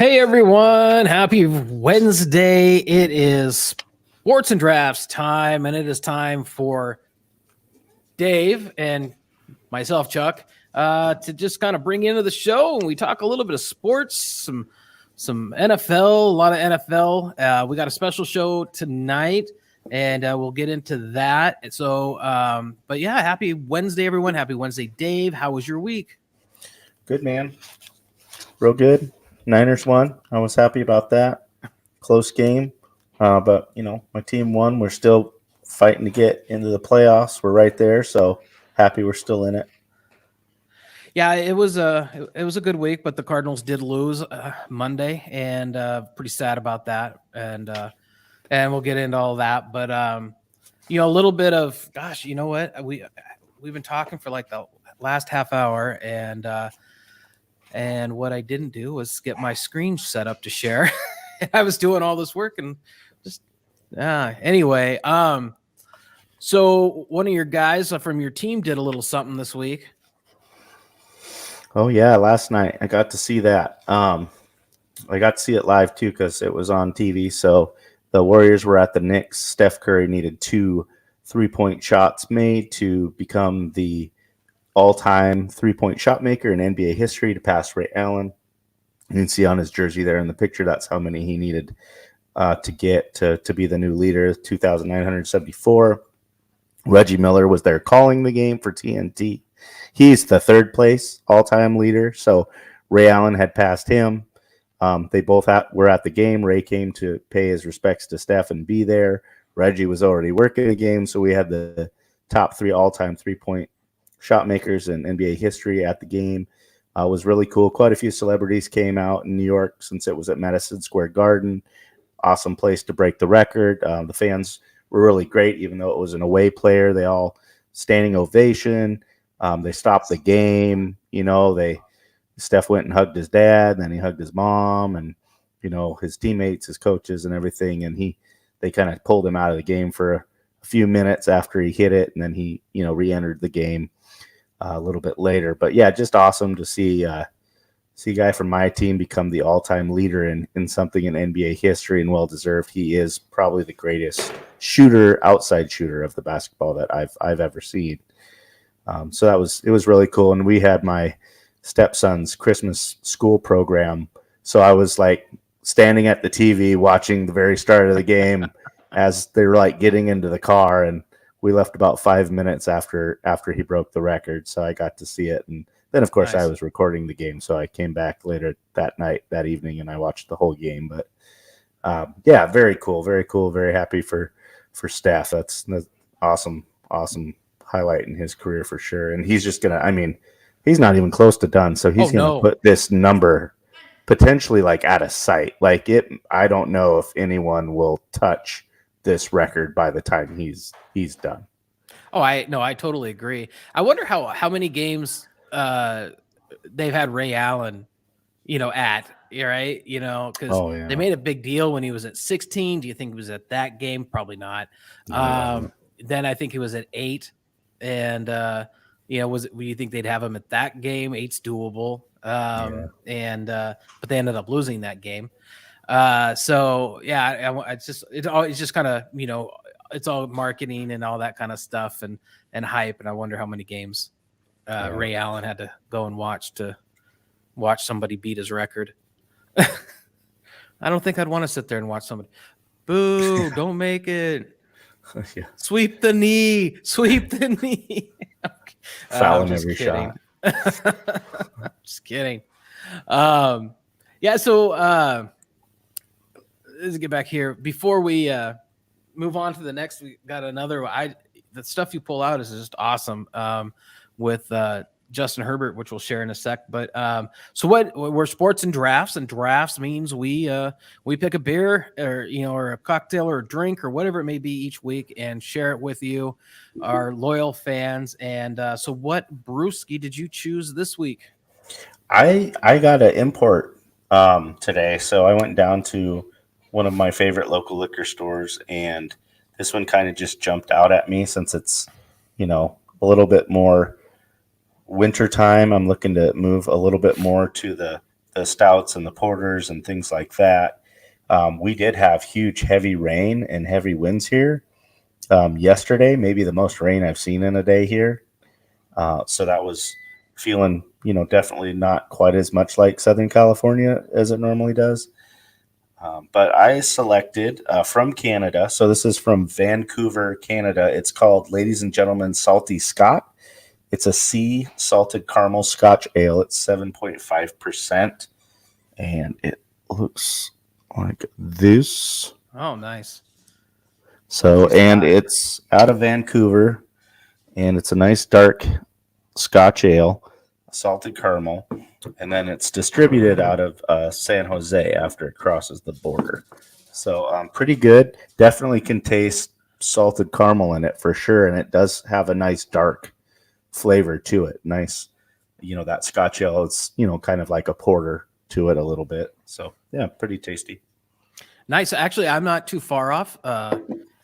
Hey everyone, happy Wednesday. It is sports and drafts time, and it is time for Dave and myself, Chuck, to just kind of bring into the show, and we talk a little bit of sports, some NFL, a lot of NFL. We got a special show tonight, and we'll get into that. So, but yeah, happy Wednesday, everyone. Happy Wednesday, Dave. How was your week? Good, man. Real good. Niners won. I was happy about that. Close game. But, my team won. We're still fighting to get into the playoffs. We're right there. So happy we're still in it. Yeah, it was a good week, but the Cardinals did lose Monday, and pretty sad about that. And we'll get into all that. But a little bit of gosh, you know what we've been talking for like the last half hour, and what I didn't do was get my screen set up to share. I was doing all this work and just anyway. So one of your guys from your team did a little something this week. Oh, yeah, last night I got to see that. I got to see it live, too, because it was on TV. So the Warriors were at the Knicks. Steph Curry needed 2 3-point shots made to become the all-time 3-point shot maker in NBA history to pass Ray Allen. You can see on his jersey there in the picture, that's how many he needed to get to be the new leader, 2,974. Reggie Miller was there calling the game for TNT. He's the third place all-time leader, so Ray Allen had passed him. They both were at the game. Ray came to pay his respects to Steph and be there. Reggie was already working the game, so we had the top 3 all-time 3-point shot makers in NBA history at the game. Was really cool. Quite a few celebrities came out in New York since it was at Madison Square Garden. Awesome place to break the record. The fans were really great, even though it was an away player. They all standing ovation. They stopped the game. Steph went and hugged his dad, and then he hugged his mom, and his teammates, his coaches, and everything. And they kind of pulled him out of the game for a few minutes after he hit it, and then he re-entered the game a little bit later. But yeah, just awesome to see a guy from my team become the all-time leader in something in NBA history, and well-deserved. He is probably the greatest outside shooter of the basketball that I've ever seen. So it was really cool. And we had my stepson's Christmas school program, so I was like standing at the TV watching the very start of the game as they were like getting into the car, and we left about 5 minutes after he broke the record, so I got to see it. And then, of course, nice. I was recording the game, so I came back later that evening, and I watched the whole game. But yeah, very cool, very happy for Steph. That's awesome highlight in his career for sure. And he's just he's not even close to done, so he's gonna put this number potentially like out of sight. Like I don't know if anyone will touch this record by the time he's done. I totally agree. I wonder how many games they've had Ray Allen, at, right? Because they made a big deal when he was at 16. Do you think he was at that game? Probably not. Then I think he was at 8, and do you think they'd have him at that game? 8's doable. But they ended up losing that game. So yeah, it's just kind of, it's all marketing and all that kind of stuff and hype. And I wonder how many games Ray Allen had to go and watch to watch somebody beat his record. I don't think I'd want to sit there and watch somebody. Boo, don't make it. Yeah. Sweep the knee. Fouling every shot. Just kidding. So let's get back here. Before we move on to the next, we got another. The stuff you pull out is just awesome with Justin Herbert, which we'll share in a sec. But so we're sports and drafts means we pick a beer or a cocktail or a drink or whatever it may be each week and share it with you, our loyal fans. And so what brewski did you choose this week? I got an import today, so I went down to one of my favorite local liquor stores, and this one kind of just jumped out at me since it's a little bit more wintertime. I'm looking to move a little bit more to the the stouts and the porters and things like that. We did have huge, heavy rain and heavy winds here yesterday, maybe the most rain I've seen in a day here. So that was feeling, definitely not quite as much like Southern California as it normally does. But I selected from Canada. So this is from Vancouver, Canada. It's called, ladies and gentlemen, Salty Scott. It's a sea salted caramel Scotch ale. It's 7.5%. And it looks like this. Oh, nice. So, and it's out of Vancouver. And it's a nice dark Scotch ale, salted caramel. And then it's distributed out of San Jose after it crosses the border. So pretty good. Definitely can taste salted caramel in it for sure. And it does have a nice dark flavor to it. Nice, that Scotch ale. It's, kind of like a porter to it a little bit. So, yeah, pretty tasty. Nice. Actually, I'm not too far off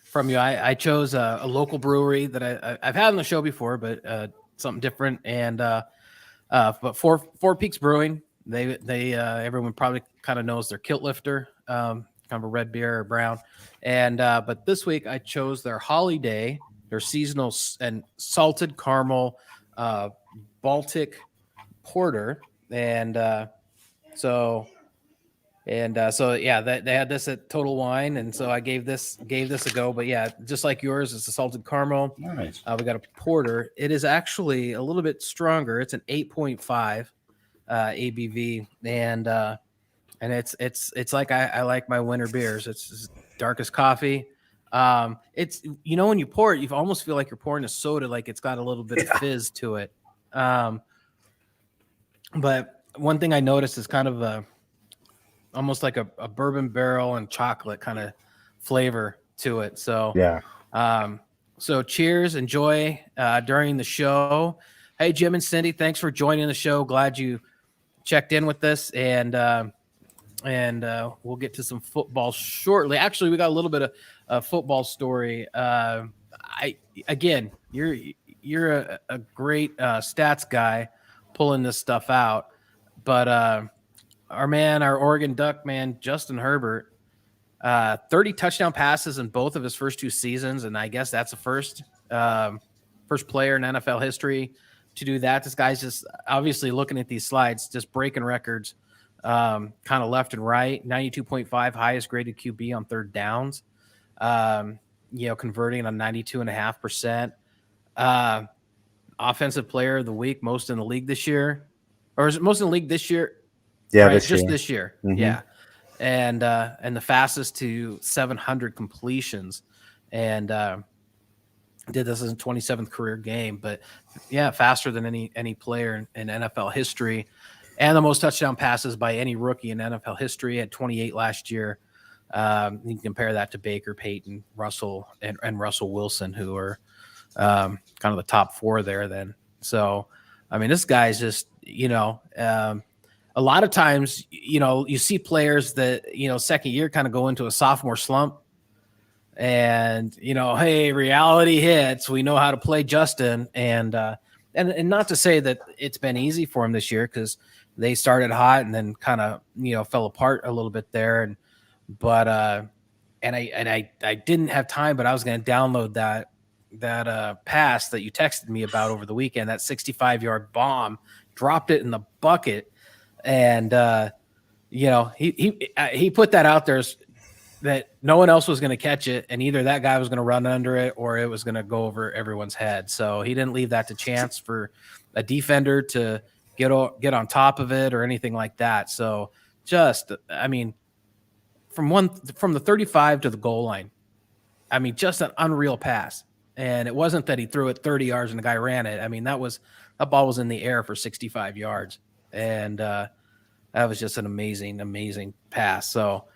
from you. I chose a local brewery that I've had on the show before, but something different. And but Four Peaks Brewing, they everyone probably kind of knows their Kilt Lifter, kind of a red beer or brown. And but this week I chose their Holiday, their seasonal and salted caramel Baltic porter. And so yeah, they had this at Total Wine, and so I gave this a go. But yeah, just like yours, it's a salted caramel. Nice. We got a porter. It is actually a little bit stronger. It's an 8.5 ABV, and it's like I like my winter beers. It's dark as coffee. It's when you pour it, you almost feel like you're pouring a soda, like it's got a little bit of fizz to it. But one thing I noticed is kind of almost like a bourbon barrel and chocolate kind of flavor to it. So yeah. So cheers, enjoy during the show. Hey, Jim and Cindy, thanks for joining the show. Glad you checked in with us, and we'll get to some football shortly. Actually, we got a little bit of a football story. You're a great stats guy pulling this stuff out, but our Oregon Duck man, Justin Herbert, 30 touchdown passes in both of his first two seasons, and I guess that's the first player in NFL history to do that. This guy's just obviously looking at these slides, just breaking records, kind of left and right. 92.5 highest graded QB on third downs, converting on 92.5%. Offensive player of the week, most in the league this year, or is it most in the league this year? Yeah, right? this Just year. this year. Mm-hmm. Yeah. And the fastest to 700 completions, and did this in 27th career game, but yeah, faster than any player in NFL history, and the most touchdown passes by any rookie in NFL history at 28 last year. You can compare that to Baker, Peyton, Russell, and Russell Wilson, who are kind of the top four there then. So, I mean, this guy's just, a lot of times, you see players that, second year kind of go into a sophomore slump, and, hey, reality hits. We know how to play Justin. And not to say that it's been easy for him this year, because they started hot and then kind of, fell apart a little bit there. But I didn't have time, but I was going to download that pass that you texted me about over the weekend, that 65-yard bomb, dropped it in the bucket. And, he put that out there that no one else was going to catch it, and either that guy was going to run under it or it was going to go over everyone's head. So he didn't leave that to chance for a defender to get on top of it or anything like that. So just, I mean, from the 35 to the goal line, I mean, just an unreal pass. And it wasn't that he threw it 30 yards and the guy ran it. I mean, that ball was in the air for 65 yards. And that was just an amazing, amazing pass. So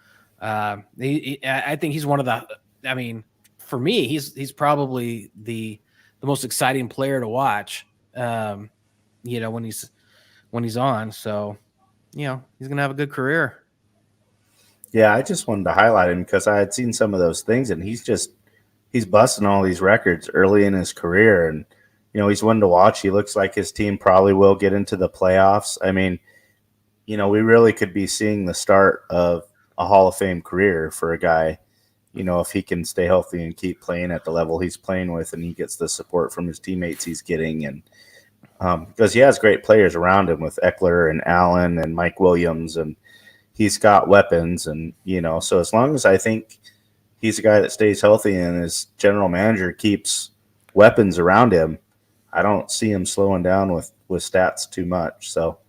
I think he's one of the, I mean, for me, he's probably the most exciting player to watch, when he's on. So, he's going to have a good career. Yeah, I just wanted to highlight him because I had seen some of those things, and he's busting all these records early in his career. And, he's one to watch. He looks like his team probably will get into the playoffs. I mean, we really could be seeing the start of a Hall of Fame career for a guy. If he can stay healthy and keep playing at the level he's playing with, and he gets the support from his teammates he's getting, and because he has great players around him with Eckler and Allen and Mike Williams, and he's got weapons, and so as long as I think he's a guy that stays healthy and his general manager keeps weapons around him, I don't see him slowing down with stats too much. So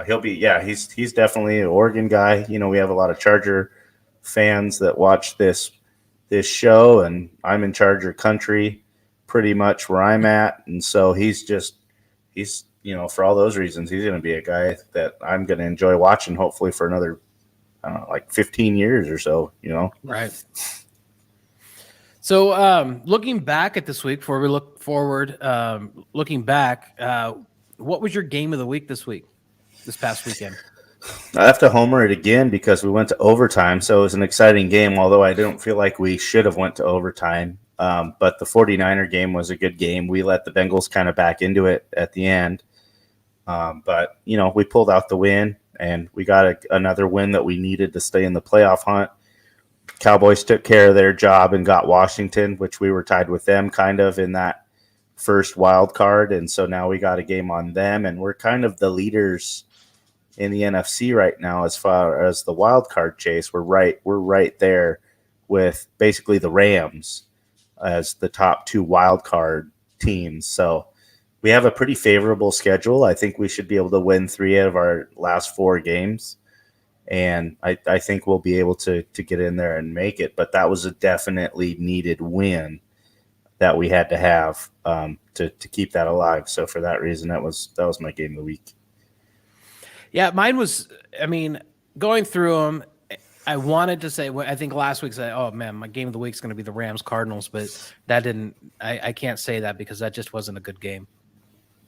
he'll be, he's definitely an Oregon guy. We have a lot of Charger fans that watch this show, and I'm in Charger country pretty much where I'm at, and so he's for all those reasons, he's going to be a guy that I'm going to enjoy watching, hopefully for another, I don't know, like 15 years or so, Right. So looking back at this week, before we look forward, looking back, what was your game of the week this past weekend? I have to homer it again because we went to overtime, so it was an exciting game, although I don't feel like we should have went to overtime. But the 49er game was a good game. We let the Bengals kind of back into it at the end. But, we pulled out the win, and we got another win that we needed to stay in the playoff hunt. Cowboys took care of their job and got Washington, which we were tied with them kind of in that first wild card. And so now we got a game on them, and we're kind of the leaders in the NFC right now as far as the wild card chase. We're right there with basically the Rams as the top two wild card teams. So we have a pretty favorable schedule. I think we should be able to win 3 out of our last 4 games. And I think we'll be able to get in there and make it. But that was a definitely needed win that we had to have to keep that alive. So for that reason, that was my game of the week. Yeah, mine was, going through them, I wanted to say, I think last week said, oh man, my game of the week is going to be the Rams Cardinals, but that didn't, I can't say that because that just wasn't a good game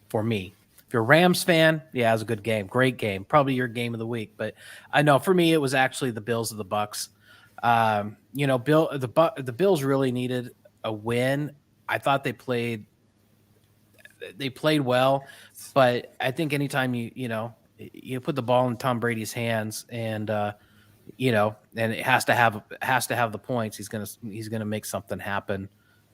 for me. If you're a Rams fan, yeah, it was a good game, great game, probably your game of the week. But I know for me, it was actually the Bills of the Bucks. The Bills really needed a win. I thought they played well, but I think anytime you put the ball in Tom Brady's hands, and and it has to have the points, he's gonna make something happen.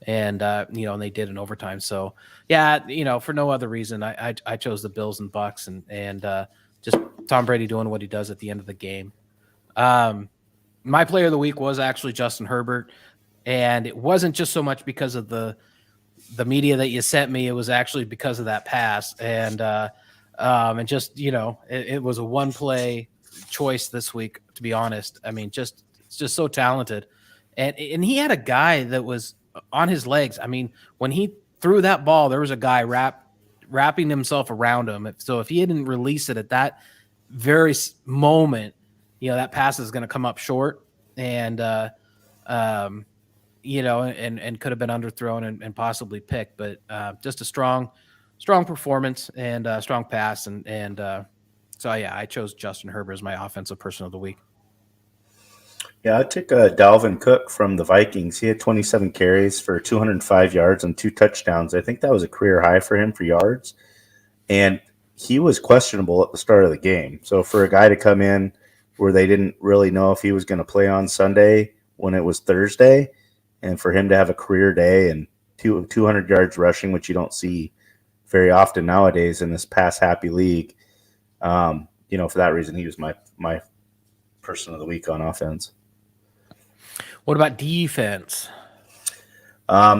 And and they did in overtime. So yeah, for no other reason, I chose the Bills and Bucks, and just Tom Brady doing what he does at the end of the game. My player of the week was actually Justin Herbert, and it wasn't just so much because of the media that you sent me. It was actually because of that pass, and just it was a one play choice this week, to be honest. It's just so talented, and he had a guy that was on his legs. When he threw that ball, there was a guy wrapping himself around him. So if he didn't release it at that very moment, that pass is going to come up short, and and could have been underthrown and possibly picked. But just a strong performance and a strong pass, and so yeah, I chose Justin Herbert as my offensive person of the week. Yeah, I took Dalvin Cook from the Vikings. He had 27 carries for 205 yards and 2 touchdowns. I think that was a career high for him for yards. And he was questionable at the start of the game. So for a guy to come in where they didn't really know if he was going to play on Sunday when it was Thursday, and for him to have a career day and 200 yards rushing, which you don't see very often nowadays in this pass-happy league, for that reason, he was my person of the week on offense. What about defense?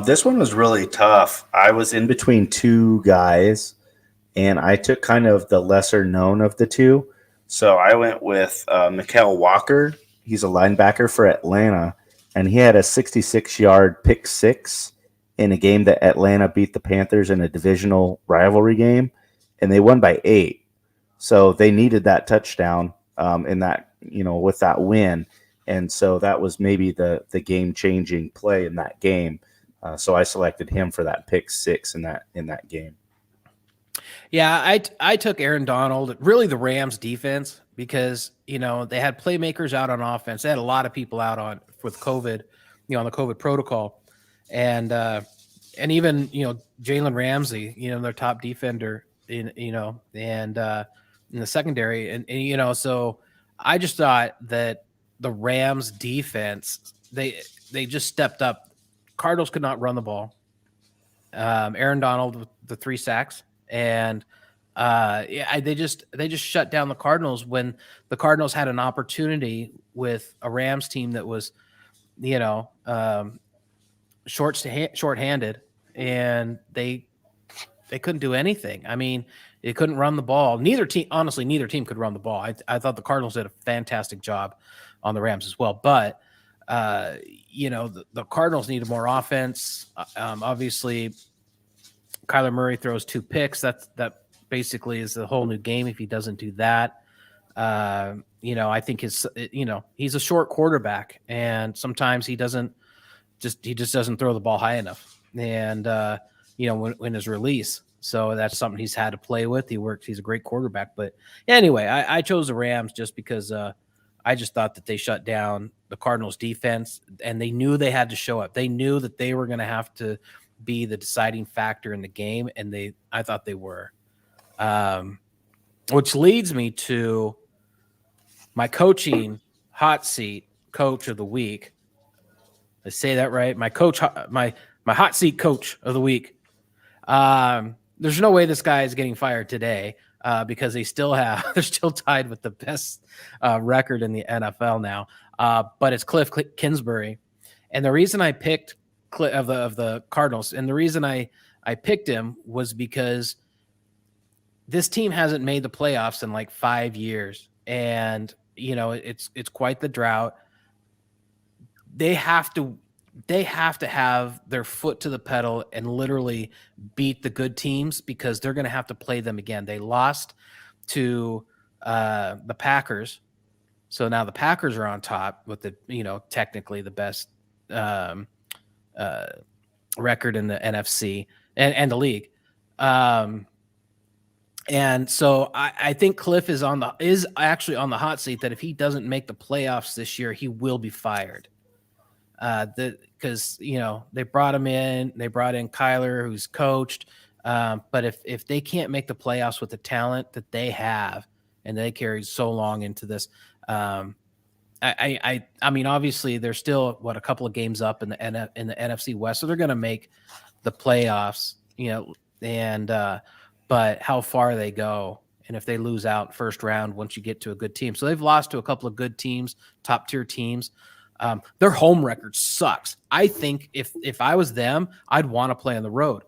This one was really tough. I was in between 2 guys, and I took kind of the lesser known of the 2. So I went with Mykal Walker. He's a linebacker for Atlanta, and he had a 66-yard pick 6 in a game that Atlanta beat the Panthers in a divisional rivalry game, and they won by 8. So they needed that touchdown in that, with that win. And so that was maybe the game-changing play in that game. So I selected him for that pick 6 in that game. Yeah, I took Aaron Donald, really the Rams defense, because they had playmakers out on offense. They had a lot of people out with COVID, on the COVID protocol, and even Jalen Ramsey, their top defender, and in the secondary. And so I just thought that the Rams defense, they just stepped up. Cardinals could not run the ball. Aaron Donald with the 3 sacks, and they just shut down the Cardinals when the Cardinals had an opportunity with a Rams team that was, short-handed, and they couldn't do anything. I mean, they couldn't run the ball. Neither team could run the ball. I thought the Cardinals did a fantastic job on the Rams as well, but the Cardinals needed more offense. Obviously, Kyler Murray throws 2 picks. That basically is the whole new game if he doesn't do that. I think he's a short quarterback, and sometimes he just doesn't throw the ball high enough. And when his release, so that's something he's had to play with. He's a great quarterback. But anyway, I chose the Rams just because I just thought that they shut down the Cardinals defense, and they knew they had to show up. They knew that they were going to have to be the deciding factor in the game, and I thought they were. Which leads me to my coaching hot seat coach of the week. I say that right? My hot seat coach of the week. There's no way this guy is getting fired today because they're still tied with the best record in the NFL now. But it's Cliff Kingsbury, and the reason I picked of the Cardinals, and the reason I picked him was because this team hasn't made the playoffs in like 5 years, and it's quite the drought. They have to have their foot to the pedal and literally beat the good teams because they're going to have to play them again. They lost to the Packers, so now the Packers are on top with technically the best record in the NFC and the league. And so I think Cliff is actually on the hot seat that if he doesn't make the playoffs this year, he will be fired. Because they brought him in, they brought in Kyler, who's coached. But if they can't make the playoffs with the talent that they have, and they carried so long into this, I mean, obviously they're still a couple of games up in the NFC West, so they're going to make the playoffs, and but how far they go, and if they lose out first round once you get to a good team. So they've lost to a couple of good teams, top tier teams. Their home record sucks. I think if I was them, I'd want to play on the road.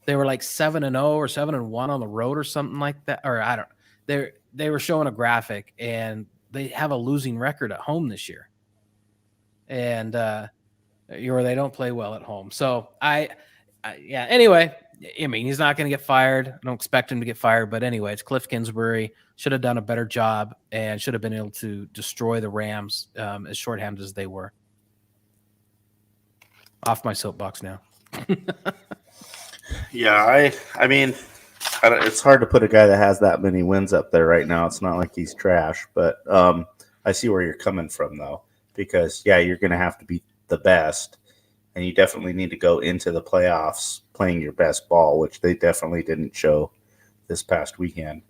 They were like 7-0 or 7-1 on the road or something like that. Or I don't. They were showing a graphic, and they have a losing record at home this year, and they don't play well at home. So anyway, I mean, he's not going to get fired. I don't expect him to get fired, but anyway, it's Cliff Kingsbury. Should have done a better job and should have been able to destroy the Rams as shorthanded as they were. Off my soapbox now. Yeah, I mean, it's hard to put a guy that has that many wins up there right now. It's not like he's trash, but I see where you're coming from, though, because, you're going to have to be the best, and you definitely need to go into the playoffs playing your best ball, which they definitely didn't show this past weekend.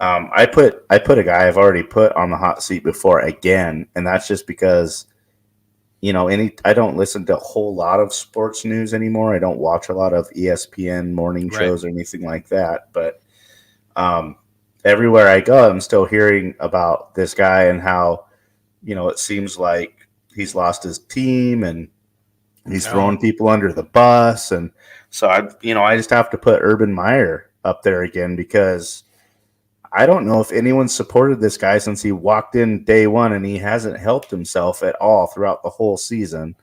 I put a guy I've already put on the hot seat before again, and that's just because I don't listen to a whole lot of sports news anymore. I don't watch a lot of ESPN morning shows or anything like that. But everywhere I go, I'm still hearing about this guy and how it seems like he's lost his team and he's throwing people under the bus, and so I just have to put Urban Meyer up there again because I don't know if anyone supported this guy since he walked in day one, and he hasn't helped himself at all throughout the whole season,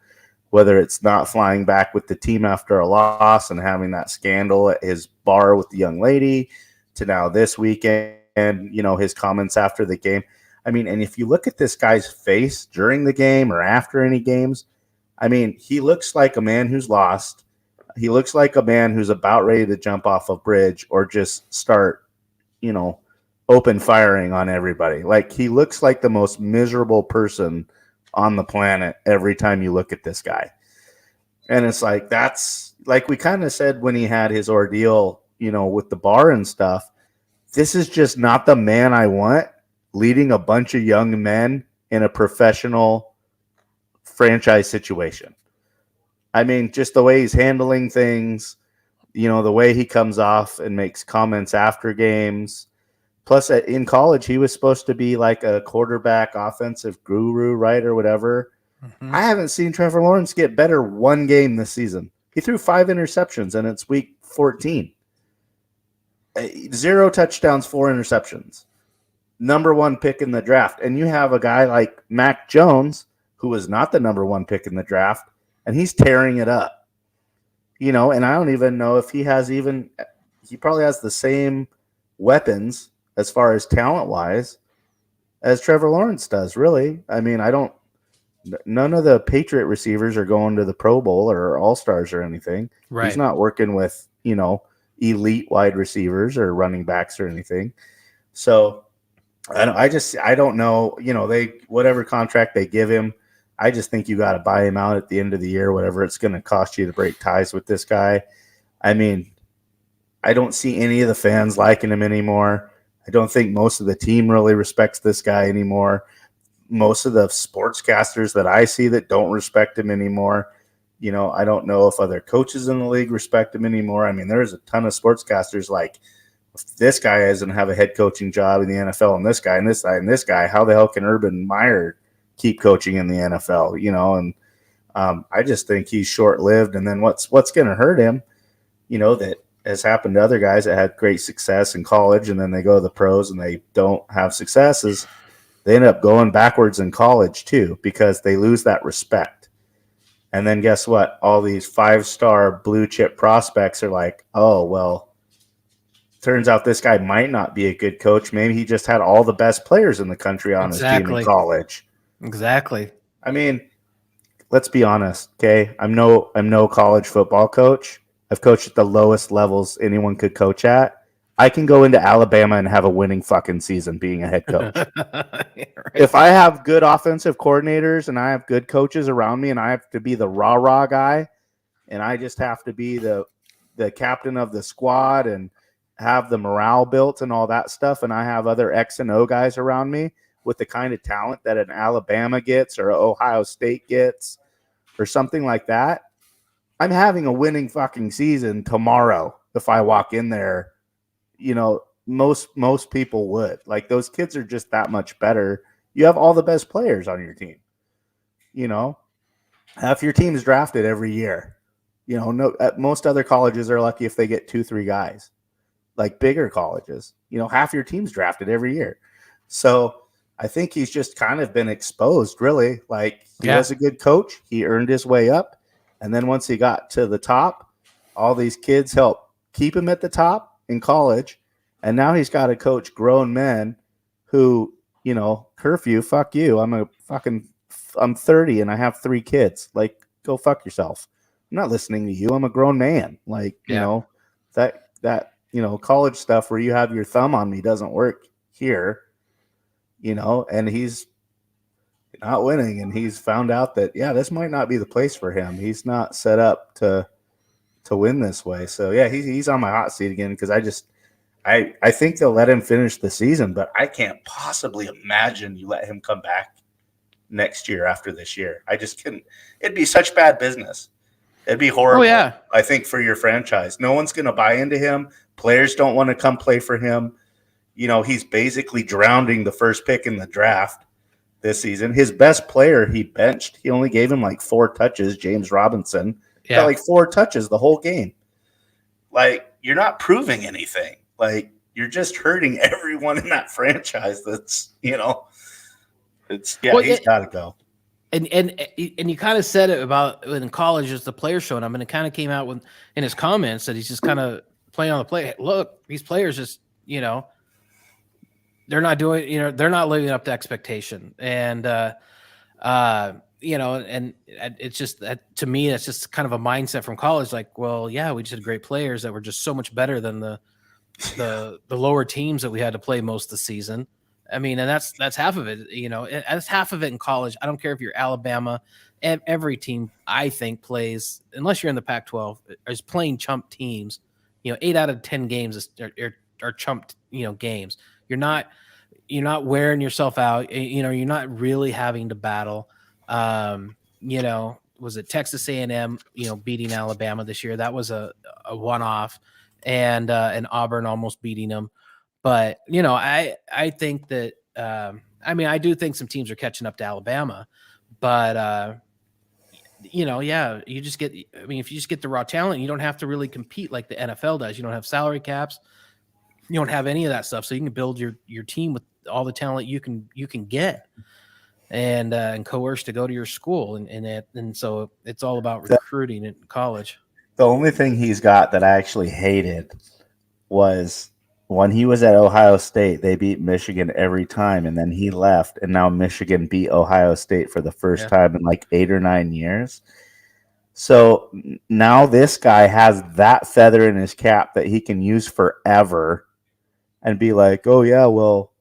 whether it's not flying back with the team after a loss and having that scandal at his bar with the young lady to now this weekend, his comments after the game. I mean, and if you look at this guy's face during the game or after any games, I mean, he looks like a man who's lost. He looks like a man who's about ready to jump off a bridge or just start, open firing on everybody. Like, he looks like the most miserable person on the planet every time you look at this guy. And it's like, that's like we kind of said when he had his ordeal, with the bar and stuff. this is just not the man I want leading a bunch of young men in a professional franchise situation. I mean, just the way he's handling things, the way he comes off and makes comments after games. Plus, in college, he was supposed to be like a quarterback offensive guru, right, or whatever. Mm-hmm. I haven't seen Trevor Lawrence get better one game this season. He threw 5 interceptions, and it's week 14. 0 touchdowns, 4 interceptions. Number 1 pick in the draft. And you have a guy like Mac Jones, who was not the number 1 pick in the draft, and he's tearing it up. And I don't even know if he probably has the same weapons as far as talent-wise as Trevor Lawrence does, really. I mean, none of the Patriot receivers are going to the Pro Bowl or All-Stars or anything. Right. He's not working with, elite wide receivers or running backs or anything. So I don't know, whatever contract they give him, I just think you got to buy him out at the end of the year, whatever it's going to cost you to break ties with this guy. I mean, I don't see any of the fans liking him anymore. I don't think most of the team really respects this guy anymore. Most of the sportscasters that I see that don't respect him anymore, I don't know if other coaches in the league respect him anymore. I mean, there's a ton of sportscasters like, if this guy doesn't have a head coaching job in the NFL, and this guy and this guy and this guy, how the hell can Urban Meyer keep coaching in the NFL? And I just think he's short-lived. And then what's going to hurt him, that has happened to other guys that had great success in college, and then they go to the pros and they don't have success, is they end up going backwards in college too, because they lose that respect. And then guess what? All these 5-star blue chip prospects are like, oh, well, turns out this guy might not be a good coach. Maybe he just had all the best players in the country on his team in college. Exactly. I mean, let's be honest, okay? I'm no college football coach. I've coached at the lowest levels anyone could coach at. I can go into Alabama and have a winning fucking season being a head coach. Right. If I have good offensive coordinators and I have good coaches around me and I have to be the rah-rah guy and I just have to be the captain of the squad and have the morale built and all that stuff, and I have other X and O guys around me with the kind of talent that an Alabama gets or Ohio State gets or something like that, I'm having a winning fucking season tomorrow if I walk in there. Most people would. Like, those kids are just that much better. You have all the best players on your team. Half your team is drafted every year. Most other colleges are lucky if they get 2-3 guys. Like bigger colleges, half your team's drafted every year. So I think he's just kind of been exposed, really. Like, he was a good coach. He earned his way up. And then once he got to the top, all these kids helped keep him at the top in college. And now he's got to coach grown men who, curfew, fuck you. I'm 30 and I have 3 kids. Like, go fuck yourself. I'm not listening to you. I'm a grown man. Like, that college stuff where you have your thumb on me doesn't work here, and he's not winning, and he's found out that, this might not be the place for him. He's not set up to win this way. So he's on my hot seat again, because I think they'll let him finish the season, but I can't possibly imagine you let him come back next year after this year. I just couldn't. It'd be such bad business. It'd be horrible. Oh, yeah. I think, for your franchise. No one's going to buy into him. Players don't want to come play for him. He's basically drowning the first pick in the draft this season. His best player he benched. He only gave him like 4 touches, James Robinson. Got like 4 touches the whole game. Like, you're not proving anything. Like, you're just hurting everyone in that franchise. That's, he's got to go. And you kind of said it about in college as the players showing up, and it kind of came out in his comments that he's just kind of playing on the play. Look, these players just, they're not doing, they're not living up to expectation. And, and it's just that, to me, that's just kind of a mindset from college. Like, well, yeah, we just had great players that were just so much better than the lower teams that we had to play most of the season. I mean, and that's half of it, that's half of it in college. I don't care if you're Alabama, and every team, I think, plays, unless you're in the Pac-12, is playing chump teams. 8 out of 10 games are chump, games. You're not wearing yourself out. You're not really having to battle. Was it Texas A&M, beating Alabama this year? That was a one-off, and Auburn almost beating them. But, I think that, I do think some teams are catching up to Alabama, but, yeah, you just get, if you just get the raw talent, you don't have to really compete like the NFL does. You don't have salary caps. You don't have any of that stuff. So you can build your team with all the talent you can get and coerce to go to your school. And so it's all about recruiting in college. The only thing he's got that I actually hated was when he was at Ohio State, they beat Michigan every time, and then he left, and now Michigan beat Ohio State for the first time in like 8 or 9 years. So now this guy has that feather in his cap that he can use forever and be like, oh, yeah, well,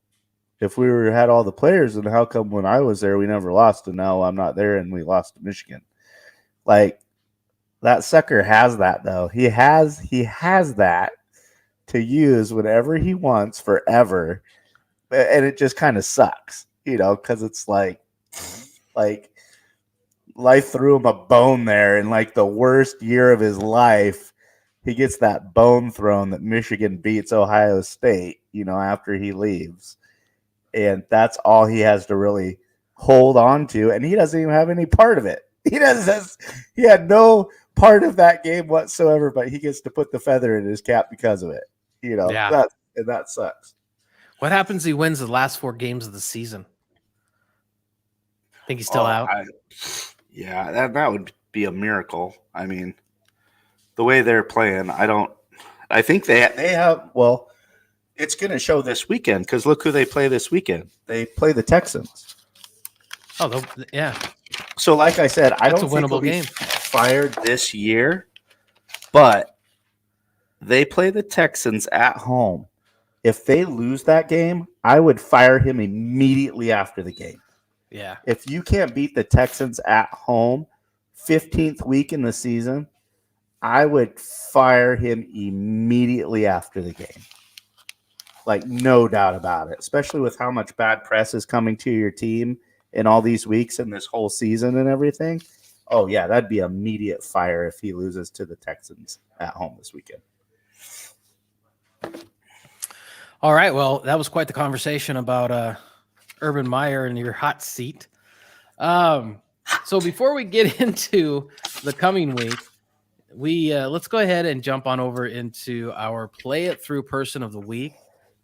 if we had all the players, then how come when I was there we never lost, and now I'm not there and we lost to Michigan? Like, that sucker has that, though. He has that to use whenever he wants forever, and it just kind of sucks, because it's like life threw him a bone there, in like the worst year of his life, he gets that bone thrown that Michigan beats Ohio State, after he leaves, and that's all he has to really hold on to, and he doesn't even have any part of it. He had no part of that game whatsoever, but he gets to put the feather in his cap because of it. That sucks. What happens if he wins the last 4 games of the season? Think he's still out? That would be a miracle. I mean, the way they're playing, I think they have, well, it's going to show this weekend, because look who they play this weekend. They play the Texans. Oh, yeah. So like I said, I don't think he'll be fired this year, but they play the Texans at home. If they lose that game, I would fire him immediately after the game. Yeah. If you can't beat the Texans at home, 15th week in the season, I would fire him immediately after the game. Like, no doubt about it, especially with how much bad press is coming to your team in all these weeks and this whole season and everything. Oh, yeah, that'd be immediate fire if he loses to the Texans at home this weekend. All right, well, that was quite the conversation about Urban Meyer and your hot seat. So before we get into the coming week, let's go ahead and jump on over into our Play It Through Person of the Week,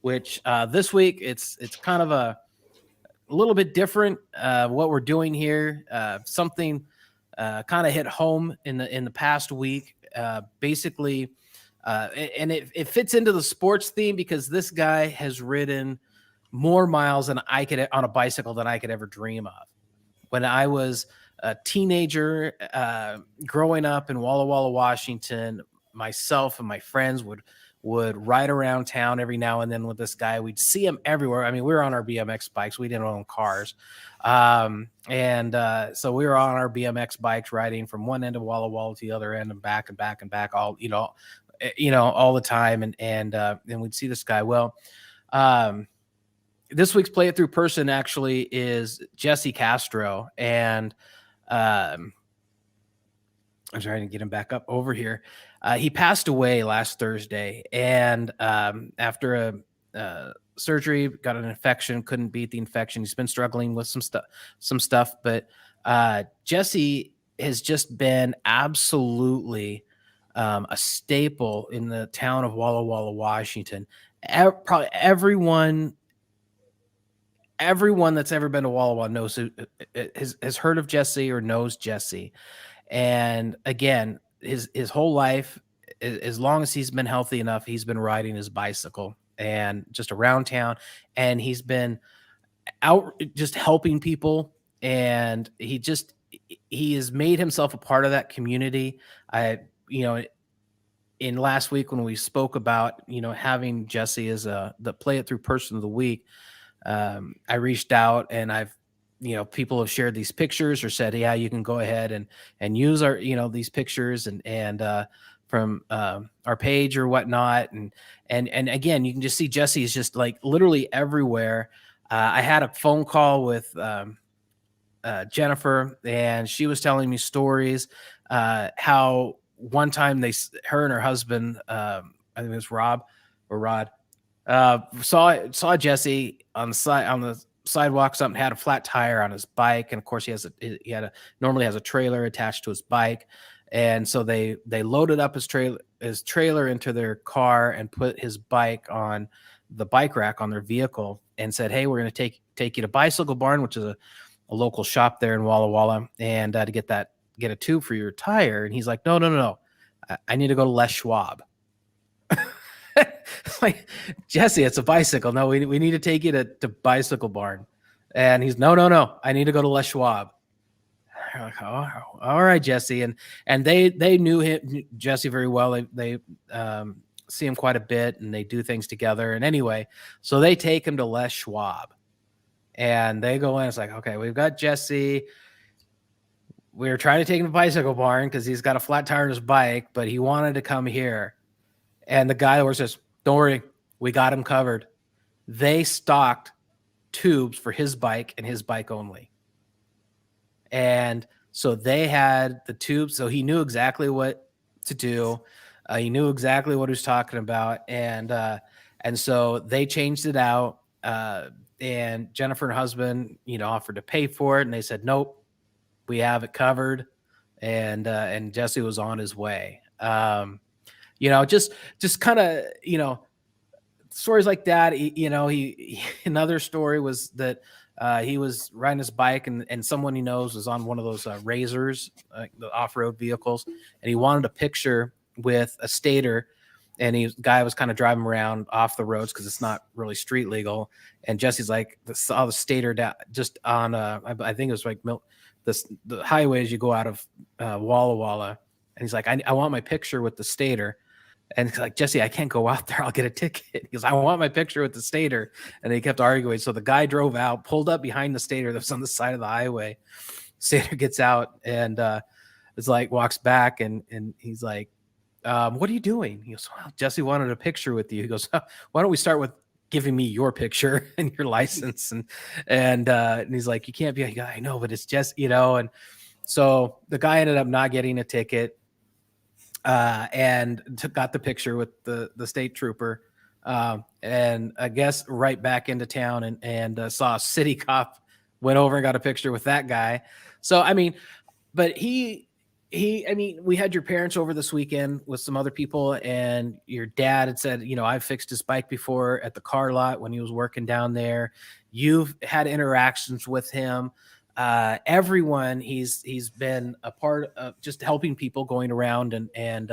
which this week it's kind of a little bit different. What we're doing here, something kind of hit home in the past week. Basically, and it fits into the sports theme because this guy has ridden more miles than I could on a bicycle than I could ever dream of. When I was a teenager, growing up in Walla Walla, Washington, myself and my friends would ride around town every now and then with this guy. We'd see him everywhere. I mean, we were on our BMX bikes. We didn't own cars. So we were on our BMX bikes riding from one end of Walla Walla to the other end and back and back and back, all all the time. And we'd see this guy. Well, this week's Play It Through person actually is Jesse Castro. And I'm trying to get him back up over here. He passed away last Thursday, and after a surgery, got an infection, couldn't beat the infection. He's been struggling with some stuff, but Jesse has just been absolutely a staple in the town of Walla Walla, Washington. Probably everyone that's ever been to Walla Walla knows has heard of Jesse or knows Jesse. And again, his whole life, as long as he's been healthy enough, he's been riding his bicycle and just around town. And he's been out just helping people. And he has made himself a part of that community. In last week when we spoke about, having Jesse as the Play It Through person of the week, I reached out and people have shared these pictures or said, yeah, you can go ahead and use our, these pictures and our page or whatnot. And again, you can just see Jesse is just like literally everywhere. I had a phone call with Jennifer, and she was telling me stories how one time her and her husband, I think it was Rob or Rod, saw Jesse on the sidewalk. Something had a flat tire on his bike, and of course he normally has a trailer attached to his bike, and so they loaded up his trailer into their car and put his bike on the bike rack on their vehicle and said, "Hey, we're going to take you to Bicycle Barn, which is a local shop there in Walla Walla, and to get a tube for your tire." And he's like, no, I need to go to Les Schwab. Like, Jesse, it's a bicycle. No, we need to take you to Bicycle Barn. And he's no, I need to go to Les Schwab. They're like, oh, all right, Jesse. And they knew Jesse very well. They see him quite a bit, and they do things together. And anyway, so they take him to Les Schwab. And they go in. It's like, okay, we've got Jesse. We were trying to take him to Bicycle Barn because he's got a flat tire on his bike, but he wanted to come here. And the guy that says, "Don't worry, we got him covered." They stocked tubes for his bike and his bike only. And so they had the tubes. So he knew exactly what to do. He knew exactly what he was talking about. And so they changed it out. And Jennifer and her husband, offered to pay for it. And they said, "Nope, we have it covered." And Jesse was on his way. Just kind of, stories like that. He another story was that he was riding his bike and someone he knows was on one of those razors, the off-road vehicles. And he wanted a picture with a stator. And the guy was kind of driving around off the roads because it's not really street legal. And Jesse's like, saw the stator down just on, I think it was like the highway as you go out of Walla Walla. And he's like, I want my picture with the stator. And he's like, "Jesse, I can't go out there. I'll get a ticket." He goes, "I want my picture with the stator." And they kept arguing. So the guy drove out, pulled up behind the stator that was on the side of the highway. Stator gets out and it's like, walks back and he's like, "What are you doing?" He goes, "Well, Jesse wanted a picture with you." He goes, "Why don't we start with giving me your picture and your license?" And he's like, "You can't be a guy." "I know, but it's just, And so the guy ended up not getting a ticket. And got the picture with the state trooper, and I guess right back into town and saw a city cop, went over and got a picture with that guy. So, but we had your parents over this weekend with some other people, and your dad had said, "I've fixed his bike before at the car lot when he was working down there." You've had interactions with him. Everyone he's been a part of, just helping people, going around and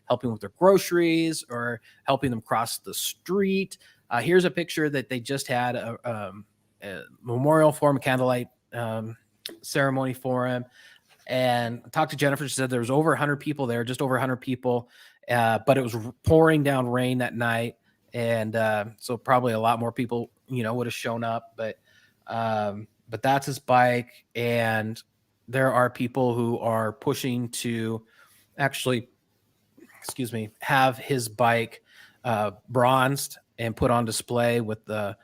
helping with their groceries or helping them cross the street. Here's a picture that they just had a memorial for him, candlelight ceremony for him. And I talked to Jennifer. She said there was over 100 people there, just over 100 people, but it was pouring down rain that night. And so probably a lot more people, would have shown up. But that's his bike. And there are people who are pushing to actually, have his bike bronzed and put on display with a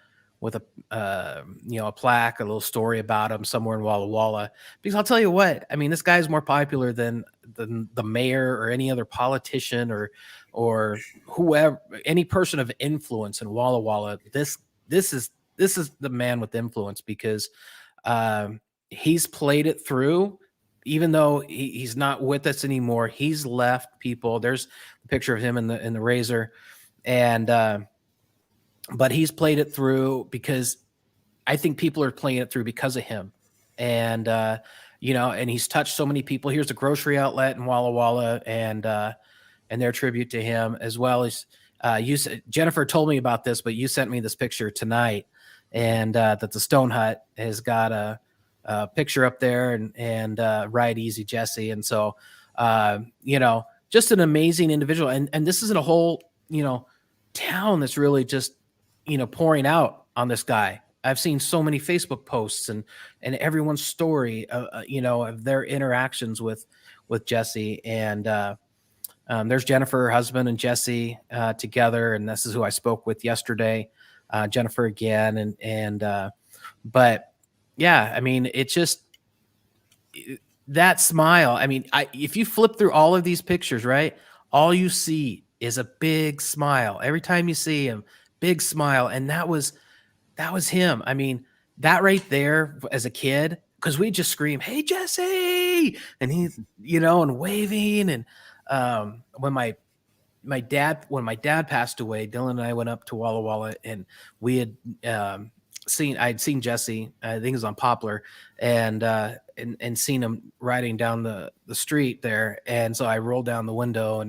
plaque, a little story about him somewhere in Walla Walla. Because I'll tell you what, this guy's more popular than the mayor or any other politician or whoever, any person of influence in Walla Walla. This is the man with influence, because he's played it through. Even though he's not with us anymore, he's left people. There's a picture of him in the razor, and but he's played it through, because I think people are playing it through because of him. And and he's touched so many people. Here's a grocery outlet in Walla Walla, and their tribute to him, as well as Jennifer told me about this, but you sent me this picture tonight, and that the Stone Hut has got a picture up there, and Ride Easy Jesse. And so, just an amazing individual. And this isn't a whole, town that's really just, pouring out on this guy. I've seen so many Facebook posts and everyone's story, of their interactions with Jesse. And There's Jennifer, her husband, and Jesse together, and this is who I spoke with yesterday. Jennifer again, but yeah, I mean, it's just that smile. I mean, if you flip through all of these pictures, right, all you see is a big smile every time you see him, big smile, and that was him. I mean, that right there as a kid, because we just scream, "Hey, Jesse!" and he, and waving, and when my dad passed away, Dylan and I went up to Walla Walla, and we had I'd seen Jesse, I think it was on Poplar, and seen him riding down the street there, and so I rolled down the window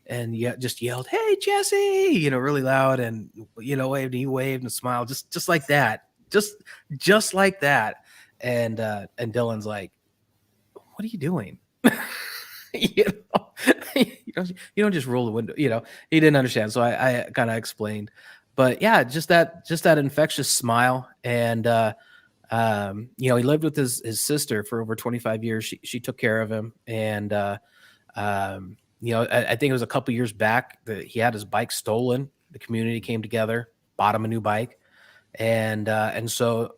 and just yelled, "Hey, Jesse!" really loud, and waved. He waved and smiled, just like that, just like that, and Dylan's like, "What are you doing?" you know, you don't just roll the window. He didn't understand, so I kind of explained. But yeah, just that infectious smile, and he lived with his sister for over 25 years. She took care of him, and I think it was a couple years back that he had his bike stolen. The community came together, bought him a new bike, and so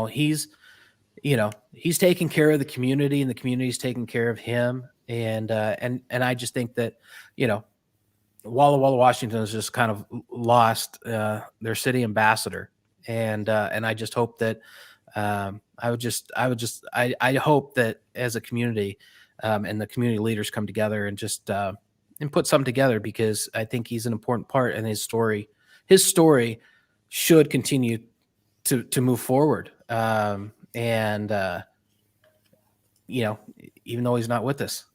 he's taking care of the community, and the community's taking care of him. And I just think that, Walla Walla, Washington has just kind of lost their city ambassador. And I just hope that I hope that as a community and the community leaders come together and just and put something together, because I think he's an important part, and his story should continue to move forward. Even though he's not with us.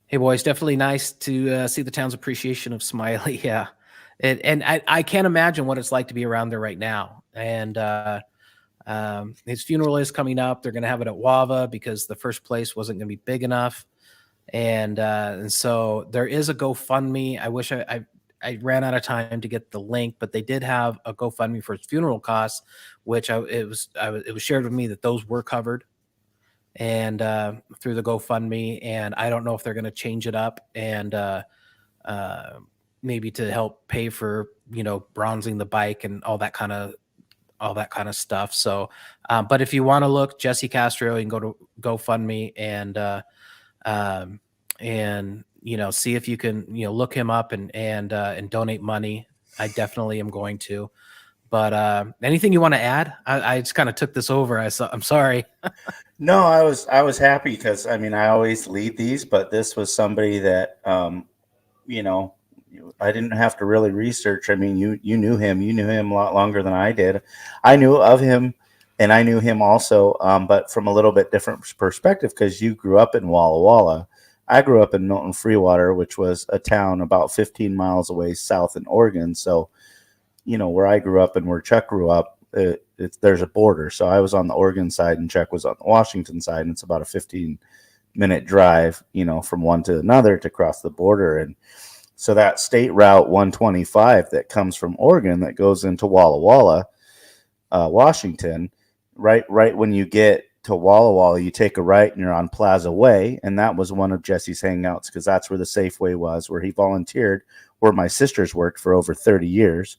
Hey, boys, definitely nice to see the town's appreciation of Smiley. Yeah. And I can't imagine what it's like to be around there right now. And his funeral is coming up. They're going to have it at Wava because the first place wasn't going to be big enough. And so there is a GoFundMe. I wish I ran out of time to get the link, but they did have a GoFundMe for his funeral costs, which it was shared with me that those were covered, and through the GoFundMe. And I don't know if they're going to change it up and maybe to help pay for bronzing the bike and all that kind of stuff. So, but if you want to look, Jesse Castro, you can go to GoFundMe and see if you can look him up and donate money. I definitely am going to. But anything you want to add? I just kind of took this over. I'm sorry. No, I was happy because I always lead these, but this was somebody that I didn't have to really research. You knew him. You knew him a lot longer than I did. I knew of him, and I knew him also, but from a little bit different perspective, because you grew up in Walla Walla. I grew up in Milton Freewater, which was a town about 15 miles away south in Oregon. So, where I grew up and where Chuck grew up, there's a border. So I was on the Oregon side and Chuck was on the Washington side, and it's about a 15-minute drive, from one to another to cross the border. And so that state route 125 that comes from Oregon that goes into Walla Walla, Washington, right when you get to Walla Walla, you take a right and you're on Plaza Way. And that was one of Jesse's hangouts, because that's where the Safeway was, where he volunteered, where my sisters worked for over 30 years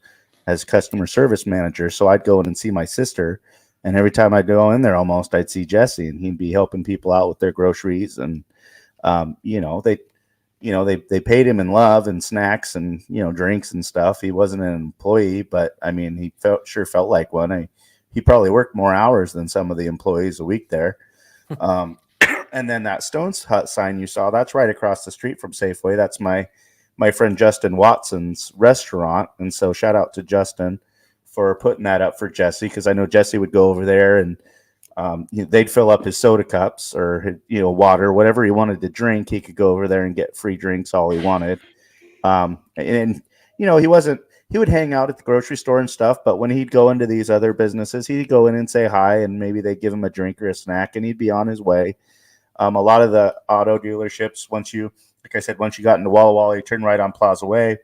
as customer service manager. So I'd go in and see my sister, and every time I'd go in there almost, I'd see Jesse, and he'd be helping people out with their groceries. And they paid him in love and snacks and drinks and stuff. He wasn't an employee, but he sure felt like one. He probably worked more hours than some of the employees a week there. And then that Stone's Hut sign you saw, that's right across the street from Safeway. That's my friend Justin Watson's restaurant. And so shout out to Justin for putting that up for Jesse, because I know Jesse would go over there and they'd fill up his soda cups or water, whatever he wanted to drink. He could go over there and get free drinks all he wanted. He would hang out at the grocery store and stuff, but when he'd go into these other businesses, he'd go in and say hi, and maybe they'd give him a drink or a snack, and he'd be on his way. A lot of the auto dealerships, once you got into Walla Walla, you turn right on Plaza Way,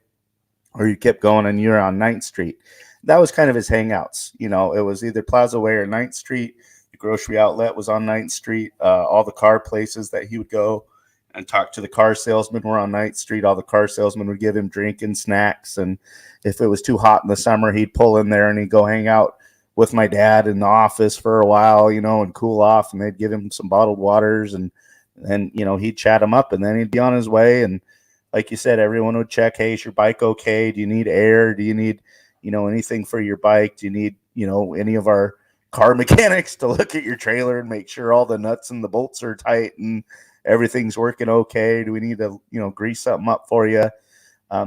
or you kept going and you're on 9th Street. That was kind of his hangouts. It was either Plaza Way or 9th Street. The grocery outlet was on 9th Street. All the car places that he would go and talk to the car salesman. We're on Ninth Street. All the car salesmen would give him drink and snacks. And if it was too hot in the summer, he'd pull in there and he'd go hang out with my dad in the office for a while, and cool off. And they'd give him some bottled waters, and he'd chat him up, and then he'd be on his way. And like you said, everyone would check, hey, is your bike okay? Do you need air? Do you need, anything for your bike? Do you need, any of our car mechanics to look at your trailer and make sure all the nuts and the bolts are tight and everything's working okay? Do we need to, grease something up for you?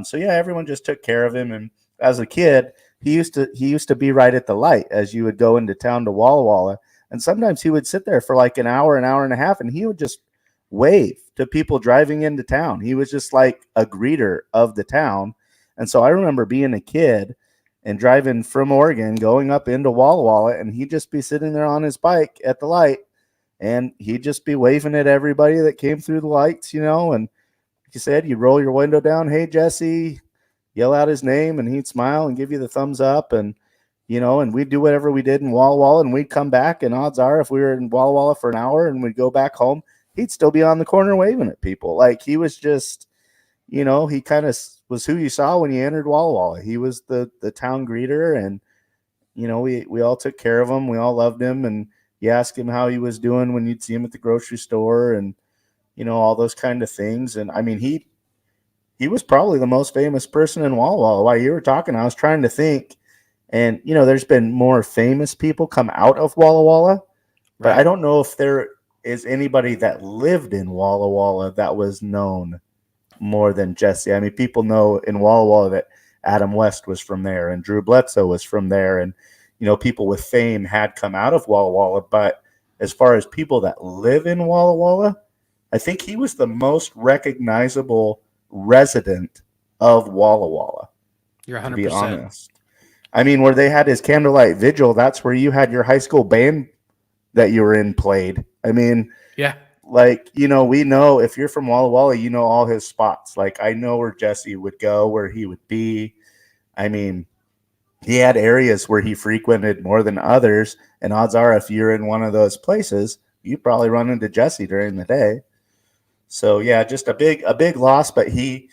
So yeah, everyone just took care of him. And as a kid, he used to be right at the light as you would go into town to Walla Walla. And sometimes he would sit there for like an hour and a half, and he would just wave to people driving into town. He was just like a greeter of the town. And so I remember being a kid and driving from Oregon, going up into Walla Walla, and he'd just be sitting there on his bike at the light, and he'd just be waving at everybody that came through the lights, and like you said, you roll your window down, hey, Jesse, yell out his name, and he'd smile and give you the thumbs up. And and we'd do whatever we did in Walla Walla, and we'd come back, and odds are if we were in Walla Walla for an hour and we'd go back home, he'd still be on the corner waving at people. Like he was just, he kind of was who you saw when you entered Walla Walla. He was the town greeter, and, we all took care of him. We all loved him, and you asked him how he was doing when you'd see him at the grocery store, and, all those kind of things. And I mean, he was probably the most famous person in Walla Walla. While you were talking, I was trying to think, and, there's been more famous people come out of Walla Walla, but right. I don't know if there is anybody that lived in Walla Walla that was known more than Jesse. I mean, people know in Walla Walla that Adam West was from there and Drew Bledsoe was from there. And, people with fame had come out of Walla Walla. But as far as people that live in Walla Walla, I think he was the most recognizable resident of Walla Walla. You're 100%. To be honest. I mean, where they had his candlelight vigil, that's where you had your high school band that you were in played. I mean, yeah. Like, we know if you're from Walla Walla, all his spots. Like, I know where Jesse would go, where he would be. I mean, he had areas where he frequented more than others. And odds are, if you're in one of those places, you probably run into Jesse during the day. So, yeah, just a big loss. But he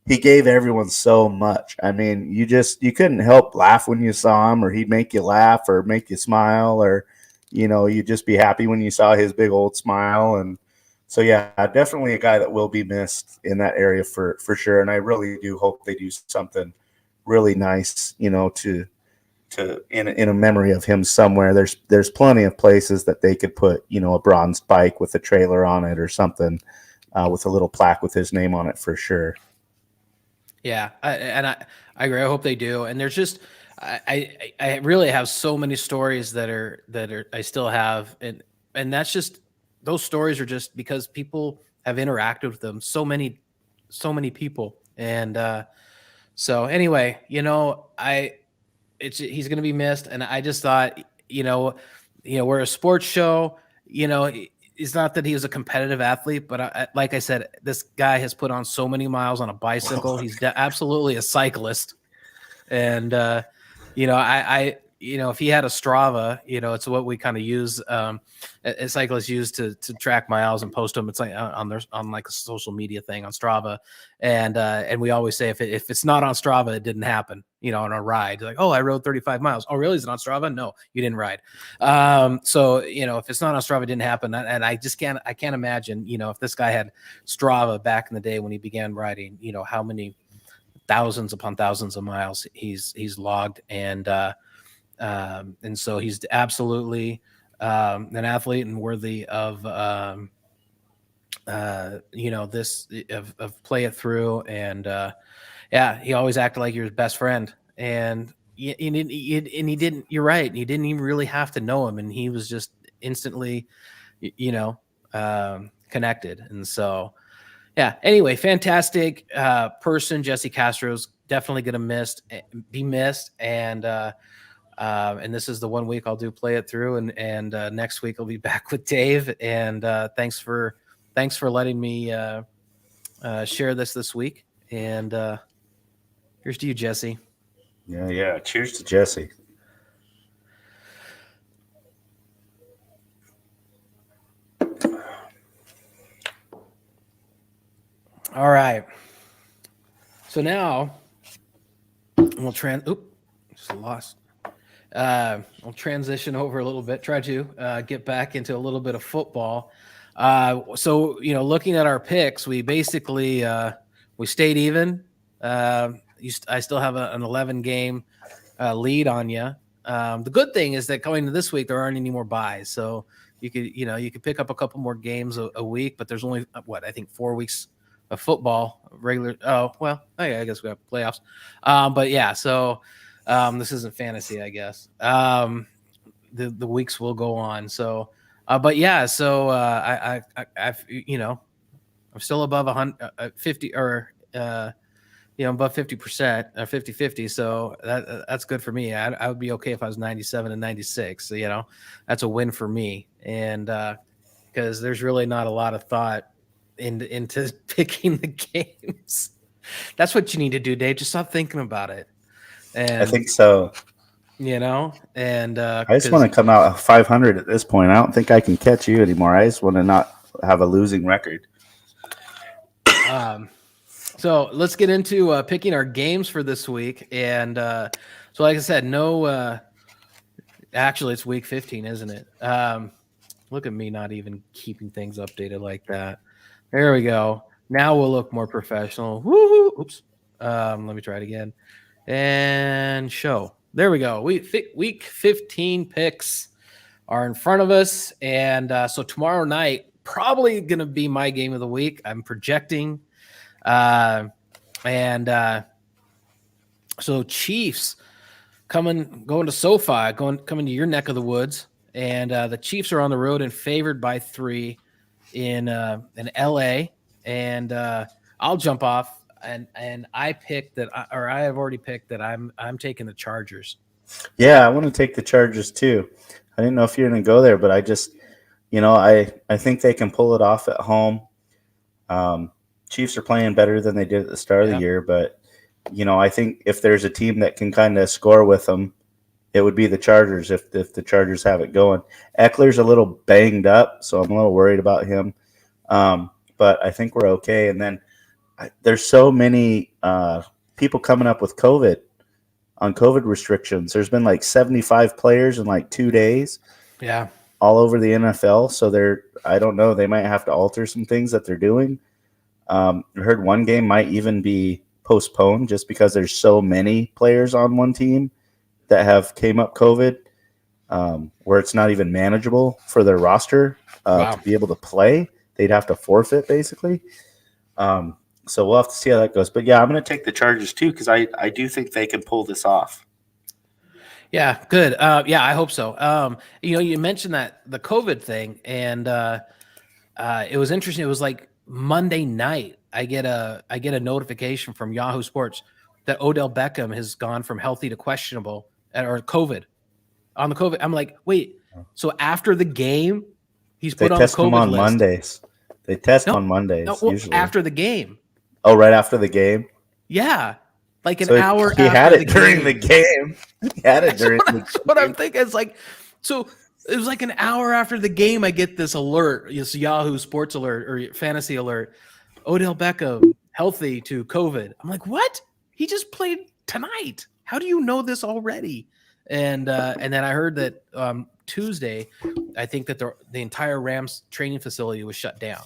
gave everyone so much. I mean, you couldn't help laugh when you saw him, or he'd make you laugh or make you smile, or you'd just be happy when you saw his big old smile. And so, yeah, definitely a guy that will be missed in that area for sure. And I really do hope they do something really nice, to in a memory of him somewhere. There's plenty of places that they could put, a bronze bike with a trailer on it or something with a little plaque with his name on it for sure. Yeah, I agree. I hope they do. And there's just I really have so many stories that are I still have, and that's just, those stories are just because people have interacted with them. So many people, and so anyway, he's going to be missed, and I just thought, we're a sports show. It's not that he was a competitive athlete, but like I said, this guy has put on so many miles on a bicycle. He's absolutely a cyclist. And, if he had a Strava, it's what we kind of use, cyclists use to track miles and post them. It's like on like a social media thing on Strava. And we always say, if it's not on Strava, it didn't happen, on a ride. Like, oh, I rode 35 miles. Oh, really? Is it on Strava? No, you didn't ride. So, if it's not on Strava, it didn't happen. And I can't imagine, if this guy had Strava back in the day when he began riding, how many thousands upon thousands of miles he's logged. And so he's absolutely an athlete and worthy of this of Play It Thru. And yeah, he always acted like you're his best friend. And he didn't. You're right. You didn't even really have to know him, and he was just instantly, connected. And so, yeah. Anyway, fantastic person. Jesse Castro's definitely going to be missed. And this is the 1 week I'll do Play It Thru, and next week I'll be back with Dave. And thanks for letting me share this week. And here's to you, Jesse. Yeah. Cheers to Jesse. All right. So now we'll just lost. We'll transition over a little bit. Try to get back into a little bit of football. So looking at our picks, we basically we stayed even. I still have an 11 game lead on you. The good thing is that going to this week, there aren't any more buys, so you could pick up a couple more games a week, but there's only I think 4 weeks of football regular. Oh well, I guess we have playoffs. But yeah, so this isn't fantasy, I guess. The weeks will go on. So, but yeah, so I've I'm still above 150 or above 50%, 50-50. So that's good for me. I would be okay if I was 97 and 96. So, that's a win for me. And because there's really not a lot of thought into picking the games. That's what you need to do, Dave. Just stop thinking about it. And I think so. And I just want to come out 500 at this point. I don't think I can catch you anymore. I just want to not have a losing record. So let's get into picking our games for this week. And so, like I said, actually, it's week 15, isn't it? Look at me not even keeping things updated like that. There we go. Now we'll look more professional. Woo-hoo! Oops. Let me try it again. And show. There we go. Week 15 picks are in front of us. And so tomorrow night, probably going to be my game of the week. I'm projecting. So Chiefs going to SoFi, coming to your neck of the woods. And the Chiefs are on the road and favored by 3 in LA. And I'll jump off. And I picked I have already picked that I'm taking the Chargers. Yeah, I want to take the Chargers too. I didn't know if you're going to go there, but I just, I think they can pull it off at home. Chiefs are playing better than they did at the start of the year, but I think if there's a team that can kind of score with them, it would be the Chargers if the Chargers have it going. Eckler's a little banged up, so I'm a little worried about him. But I think we're okay. And then there's so many people coming up with COVID restrictions. There's been like 75 players in like 2 days. Yeah. All over the NFL. So I don't know, they might have to alter some things that they're doing. I heard one game might even be postponed just because there's so many players on one team that have came up COVID, where it's not even manageable for their roster to be able to play. They'd have to forfeit basically. So we'll have to see how that goes. But yeah, I'm going to take the Chargers too because I do think they can pull this off. Yeah, good. Yeah, I hope so. You mentioned that the COVID thing, and it was interesting. It was like Monday night. I get a notification from Yahoo Sports that Odell Beckham has gone from healthy to questionable or COVID on the COVID. I'm like, wait. So after the game, he's put on the COVID on list. Mondays. They test on Mondays usually after the game. Oh, right after the game. Yeah. Like an hour he had it during the game. He had it during the game. That's what I'm thinking. It's like, so it was like an hour after the game, I get this alert, this Yahoo Sports alert or fantasy alert. Odell Beckham, healthy to COVID. I'm like, what? He just played tonight. How do you know this already? And then I heard that Tuesday, I think that the entire Rams training facility was shut down.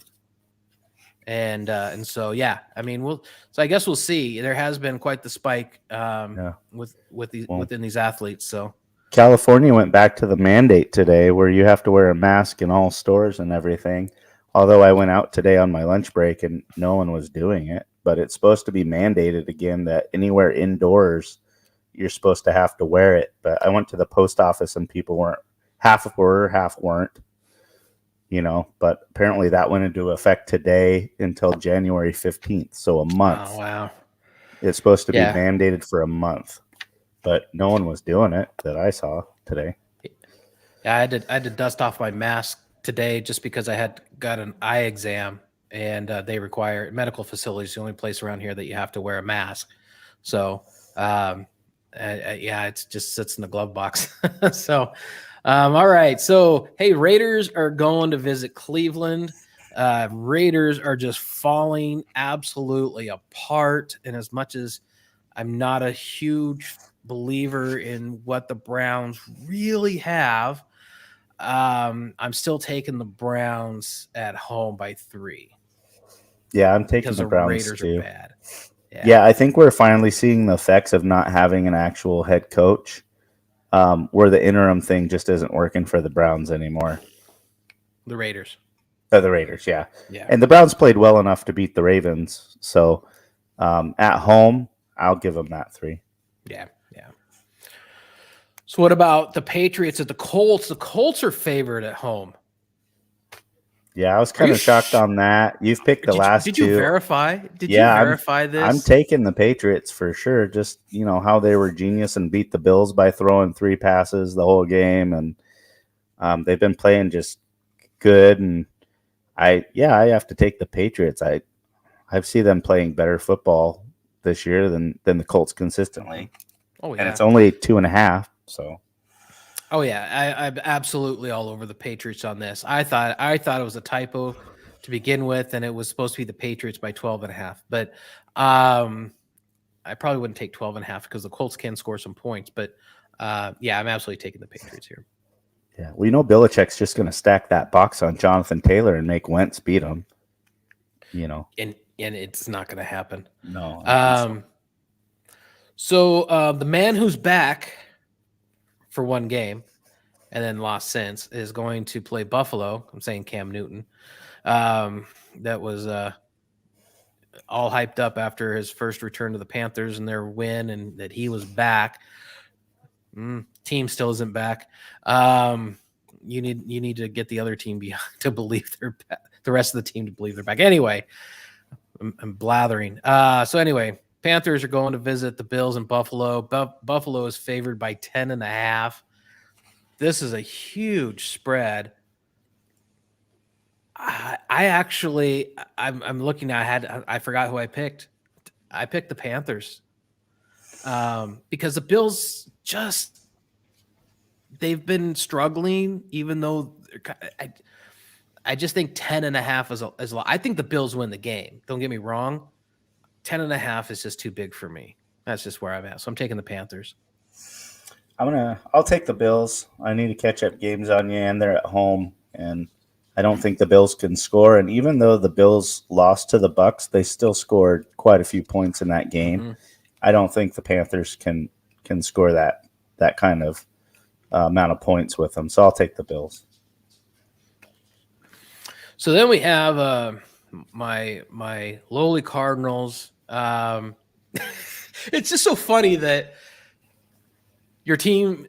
And so yeah, I mean so I guess we'll see. There has been quite the spike within these athletes. So California went back to the mandate today where you have to wear a mask in all stores and everything. Although I went out today on my lunch break and no one was doing it, but it's supposed to be mandated again that anywhere indoors you're supposed to have to wear it. But I went to the post office and people weren't, half were, half weren't. But apparently that went into effect today until January 15th. So a month. Oh, wow. It's supposed to be mandated for a month, but no one was doing it that I saw today. Yeah, I had to dust off my mask today just because I had got an eye exam and they require medical facilities, the only place around here that you have to wear a mask. So, it just sits in the glove box. So, all right. So, hey, Raiders are going to visit Cleveland. Raiders are just falling absolutely apart. And as much as I'm not a huge believer in what the Browns really have, I'm still taking the Browns at home by 3. Yeah, I'm taking Because the the Browns Raiders too. are bad. Yeah, I think we're finally seeing the effects of not having an actual head coach, where the interim thing just isn't working for the Browns anymore. The Raiders. The Raiders, yeah. Yeah. And the Browns played well enough to beat the Ravens. So at home, I'll give them that 3. Yeah. So what about the Patriots at the Colts? The Colts are favored at home. Yeah, I was kind of shocked on that. You've picked the last 2. Did you verify? Did you verify this? I'm taking the Patriots for sure. Just, how they were genius and beat the Bills by throwing 3 passes the whole game. And they've been playing just good. And I have to take the Patriots. I see them playing better football this year than the Colts consistently. Oh, yeah. And it's only 2.5. So. Oh yeah, I'm absolutely all over the Patriots on this. I thought it was a typo to begin with, and it was supposed to be the Patriots by 12.5. But I probably wouldn't take 12.5 because the Colts can score some points. But yeah, I'm absolutely taking the Patriots here. Yeah, well, Belichick's just going to stack that box on Jonathan Taylor and make Wentz beat him. And it's not going to happen. No. So the man who's back for one game and then lost since is going to play Buffalo. I'm saying Cam Newton. That was all hyped up after his first return to the Panthers and their win, and that he was back. Team still isn't back. You need to get the other team to believe they're back. The rest of the team to believe they're back. Anyway, I'm blathering. So anyway, Panthers are going to visit the Bills in Buffalo. Buffalo is favored by 10.5. This is a huge spread. I'm looking. I forgot who I picked. I picked the Panthers because the Bills they've been struggling, even though I just think 10.5 is a lot. I think the Bills win the game. Don't get me wrong. 10.5 is just too big for me. That's just where I'm at. So I'm taking the Panthers. I'll take the Bills. I need to catch up games on you, and they're at home, and I don't think the Bills can score. And even though the Bills lost to the Bucs, they still scored quite a few points in that game. Mm-hmm. I don't think the Panthers can score that kind of amount of points with them. So I'll take the Bills. So then we have my lowly Cardinals. It's just so funny that your team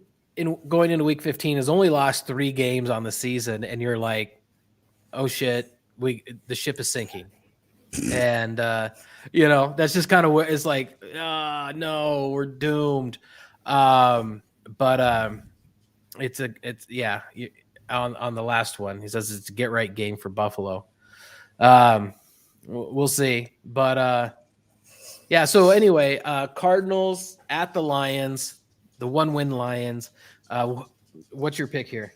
going into week 15 has only lost 3 games on the season, and you're like, oh shit, the ship is sinking. And that's just kind of what it's like. No, we're doomed. But it's on the last one, he says it's a get right game for Buffalo. We'll see. But yeah, so anyway, Cardinals at the Lions, the 1-win Lions. What's your pick here?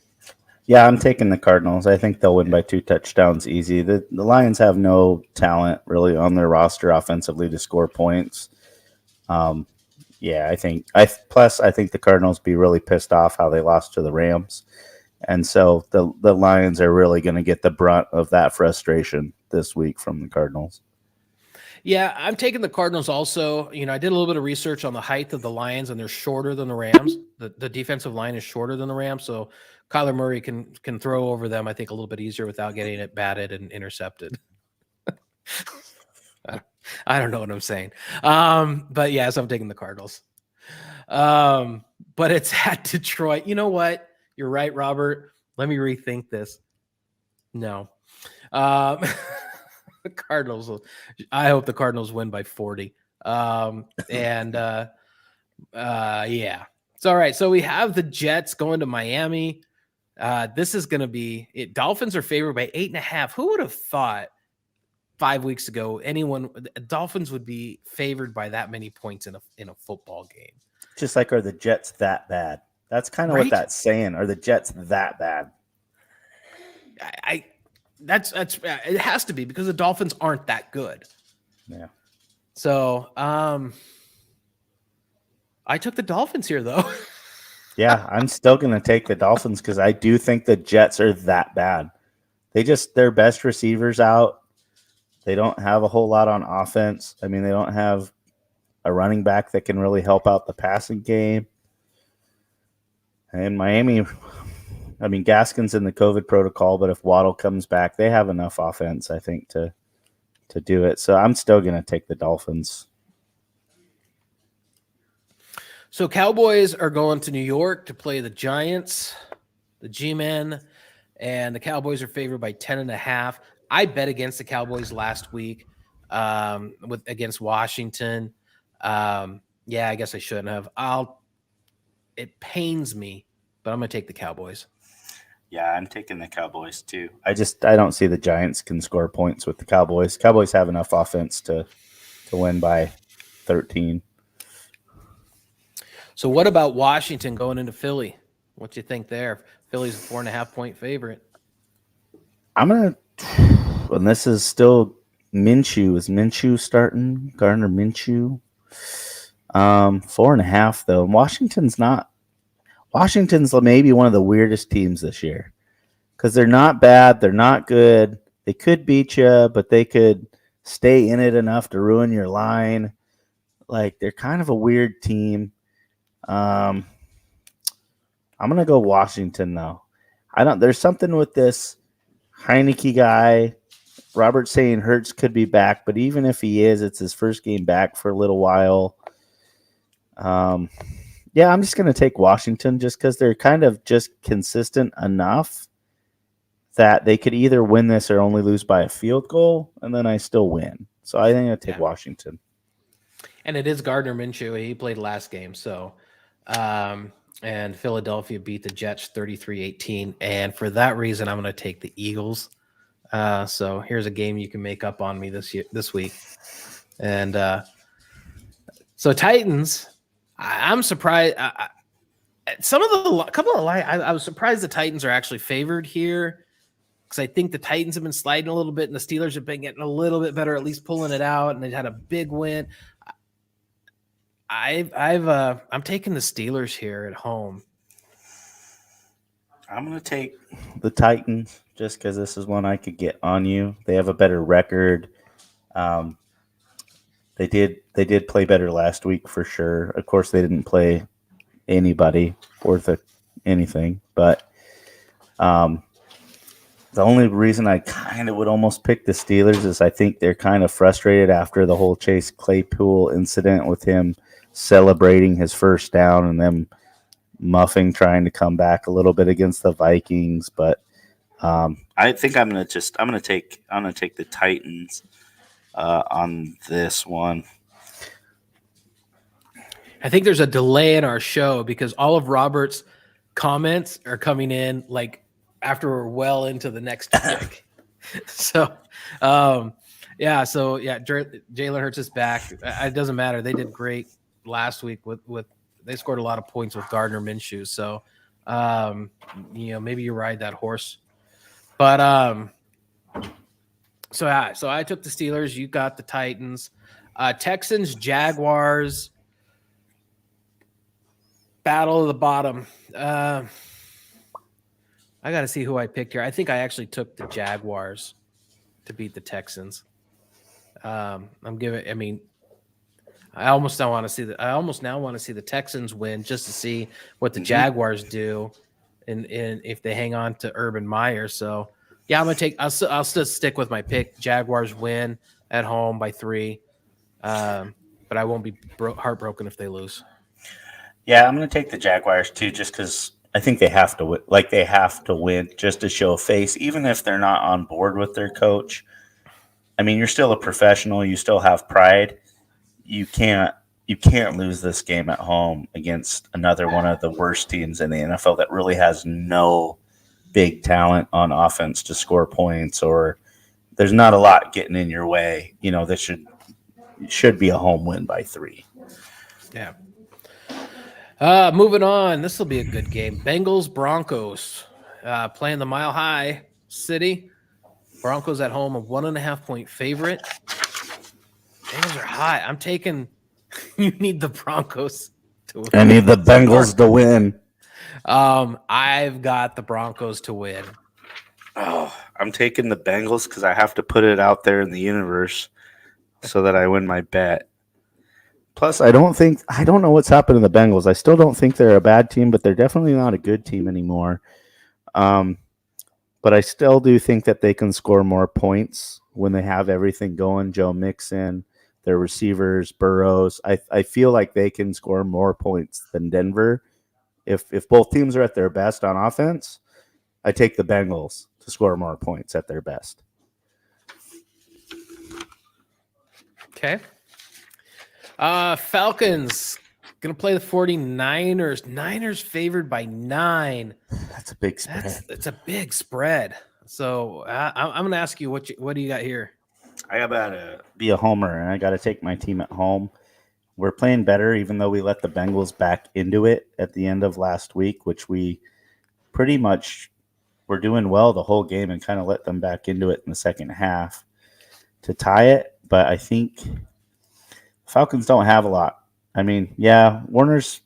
Yeah, I'm taking the Cardinals. I think they'll win by 2 touchdowns easy. The Lions have no talent really on their roster offensively to score points. Yeah, I think the Cardinals be really pissed off how they lost to the Rams. And so the Lions are really going to get the brunt of that frustration this week from the Cardinals. Yeah, I'm taking the Cardinals also. I did a little bit of research on the height of the Lions, and they're shorter than the Rams. The defensive line is shorter than the Rams, so Kyler Murray can throw over them, I think, a little bit easier without getting it batted and intercepted. I don't know what I'm saying. But yes, I'm taking the Cardinals. But it's at Detroit. You know what? You're right, Robert. Let me rethink this. No. The Cardinals. I hope the Cardinals win by 40. Yeah. It's all right. So we have the Jets going to Miami. This is going to be it. Dolphins are favored by 8.5. Who would have thought 5 weeks ago Dolphins would be favored by that many points in a football game? Just like, are the Jets that bad? That's kind of right? What that's saying. Are the Jets that bad? That's it has to be because the Dolphins aren't that good. Yeah. So, I took the Dolphins here though. Yeah, I'm still going to take the Dolphins because I do think the Jets are that bad. Their best receivers out. They don't have a whole lot on offense. I mean, they don't have a running back that can really help out the passing game. And Miami, I mean, Gaskin's in the COVID protocol, but if Waddle comes back, they have enough offense, I think, to do it. So I'm still going to take the Dolphins. So Cowboys are going to New York to play the Giants, the G-Men, and the Cowboys are favored by 10.5. I bet against the Cowboys last week against Washington. Yeah, I guess I shouldn't have. It pains me, but I'm going to take the Cowboys. Yeah, I'm taking the Cowboys too. I don't see the Giants can score points with the Cowboys. Cowboys have enough offense to win by 13. So what about Washington going into Philly? What you think there? Philly's a 4.5-point favorite. And this is still Minshew. Is Minshew starting? Gardner Minshew? 4.5 though. Washington's maybe one of the weirdest teams this year because they're not bad. They're not good. They could beat you, but they could stay in it enough to ruin your line. Like, they're kind of a weird team. I'm going to go Washington though. There's something with this Heineke guy. Robert's saying Hurts could be back, but even if he is, it's his first game back for a little while. Yeah, I'm just going to take Washington just because they're kind of just consistent enough that they could either win this or only lose by a field goal, and then I still win. So I think I'll take Washington. And it is Gardner Minshew. He played last game. So, and Philadelphia beat the Jets 33-18. And for that reason, I'm going to take the Eagles. So here's a game you can make up on me this week. And so Titans, I'm surprised. I was surprised the Titans are actually favored here because I think the Titans have been sliding a little bit and the Steelers have been getting a little bit better, at least pulling it out, and they had a big win. I'm taking the Steelers here at home. I'm going to take the Titans just because this is one I could get on you. They have a better record. They did play better last week for sure. Of course, they didn't play anybody worth anything, but the only reason I kind of would almost pick the Steelers is I think they're kind of frustrated after the whole Chase Claypool incident with him celebrating his first down and them muffing trying to come back a little bit against the Vikings. But I think I'm gonna take the Titans on this one. I think there's a delay in our show because all of Robert's comments are coming in like after we're well into the next pick. So, Jalen Hurts is back. It doesn't matter. They did great last week with they scored a lot of points with Gardner Minshew. So, maybe you ride that horse. But so I took the Steelers. You got the Titans. Texans, Jaguars. Battle of the bottom. I got to see who I picked here. I think I actually took the Jaguars to beat the Texans. I almost now want to see the Texans win just to see what the Jaguars do, and if they hang on to Urban Meyer. So yeah, I'll still stick with my pick. Jaguars win at home by 3, but I won't be heartbroken if they lose. Yeah, I'm going to take the Jaguars too, just because I think they have to win. Like, they have to win just to show face, even if they're not on board with their coach. I mean, you're still a professional. You still have pride. You can't lose this game at home against another one of the worst teams in the NFL that really has no big talent on offense to score points, or there's not a lot getting in your way. This should be a home win by 3. Yeah. Moving on. This will be a good game. Bengals Broncos playing the Mile High City. Broncos at home, a 1.5-point favorite. Bengals are hot. I'm taking. You need the Broncos to win. I need the Bengals to win. I've got the Broncos to win. Oh, I'm taking the Bengals because I have to put it out there in the universe so that I win my bet. Plus, I don't know what's happened to the Bengals. I still don't think they're a bad team, but they're definitely not a good team anymore. But I still do think that they can score more points when they have everything going. Joe Mixon, their receivers, Burrows. I feel like they can score more points than Denver. If both teams are at their best on offense, I take the Bengals to score more points at their best. Okay. Falcons going to play the 49ers. Niners favored by 9. That's a big spread. It's a big spread. So I'm going to ask you, what do you got here? I got to be a homer, and I got to take my team at home. We're playing better, even though we let the Bengals back into it at the end of last week, which we pretty much were doing well the whole game and kind of let them back into it in the second half to tie it. But I think Falcons don't have a lot. I mean, yeah, Warner's,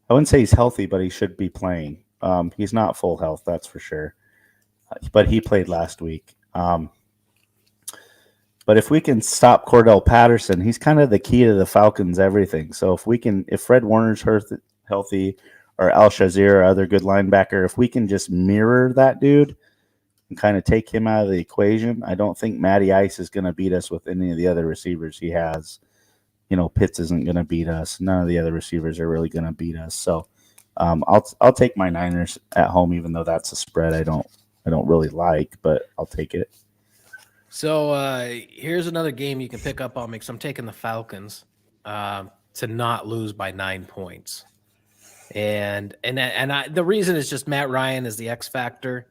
I wouldn't say he's healthy, but he should be playing. He's not full health, that's for sure. But he played last week. But if we can stop Cordell Patterson, he's kind of the key to the Falcons' everything. So if Fred Warner's healthy, or Al Shazier, or other good linebacker, if we can just mirror that dude and kind of take him out of the equation, I don't think Matty Ice is going to beat us with any of the other receivers he has. Pitts isn't going to beat us. None of the other receivers are really going to beat us. So I'll take my Niners at home, even though that's a spread I don't really like, but I'll take it. So here's another game you can pick up on me, because I'm taking the Falcons to not lose by 9 points. And the reason is just Matt Ryan is the X factor.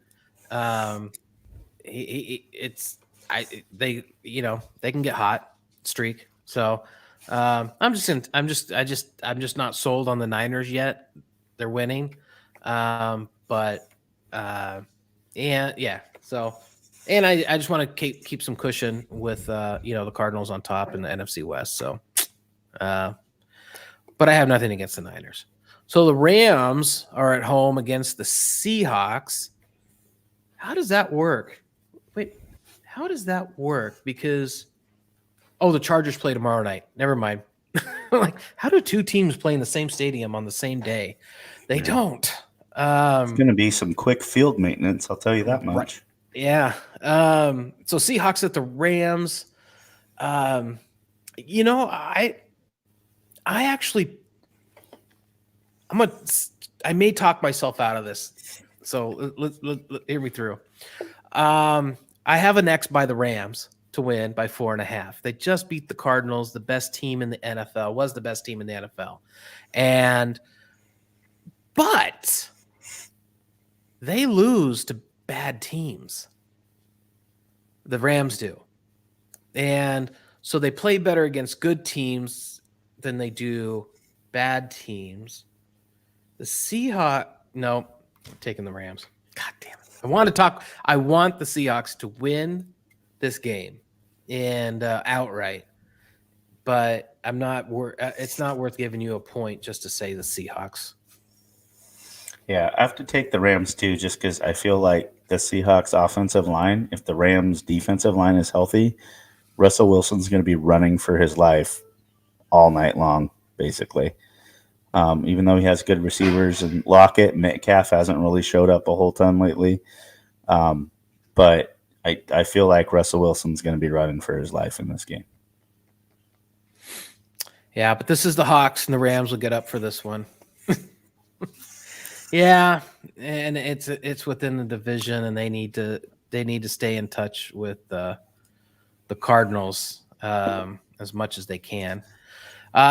They can get hot streak. So I'm just not sold on the Niners yet. They're winning, but yeah. So, and I just want to keep some cushion with the Cardinals on top in the NFC West. So, but I have nothing against the Niners. So the Rams are at home against the Seahawks. How does that work? Wait, how does that work? Because, the Chargers play tomorrow night. Never mind. Like, how do two teams play in the same stadium on the same day? They don't. It's going to be some quick field maintenance, I'll tell you that much. Right. Yeah. So Seahawks at the Rams. I actually, I may talk myself out of this. So let hear me through. I have an X by the Rams to win by 4.5. They just beat the Cardinals, the best team in the NFL, was the best team in the NFL. But they lose to bad teams. The Rams do. And so they play better against good teams than they do bad teams. The Seahawks, no, I'm taking the Rams. God damn it. I want the Seahawks to win this game and outright, but it's not worth giving you a point just to say the Seahawks. Yeah, I have to take the Rams too, just because I feel like the Seahawks offensive line, if the Rams defensive line is healthy, Russell Wilson's going to be running for his life all night long, basically. Even though he has good receivers, and Lockett, Metcalf hasn't really showed up a whole ton lately. But I feel like Russell Wilson's going to be running for his life in this game. Yeah, but this is the Hawks, and the Rams will get up for this one. Yeah, and it's within the division, and they need to stay in touch with the Cardinals as much as they can.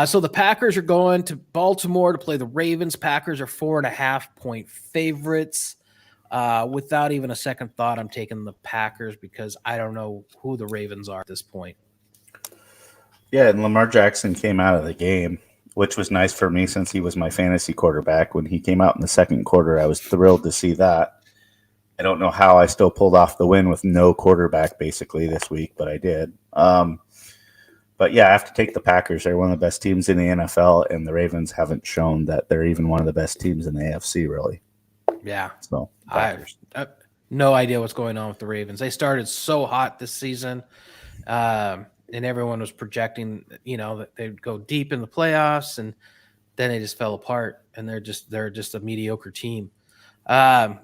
So the Packers are going to Baltimore to play the Ravens. Packers are 4.5-point favorites. Without even a second thought, I'm taking the Packers because I don't know who the Ravens are at this point. Yeah, and Lamar Jackson came out of the game, which was nice for me since he was my fantasy quarterback. When he came out in the second quarter, I was thrilled to see that. I don't know how I still pulled off the win with no quarterback basically this week, but I did. But yeah, I have to take the Packers. They're one of the best teams in the NFL, and the Ravens haven't shown that they're even one of the best teams in the AFC, really. Yeah. So Packers. I have no idea what's going on with the Ravens. They started so hot this season, and everyone was projecting, that they'd go deep in the playoffs, and then they just fell apart, and they're just a mediocre team.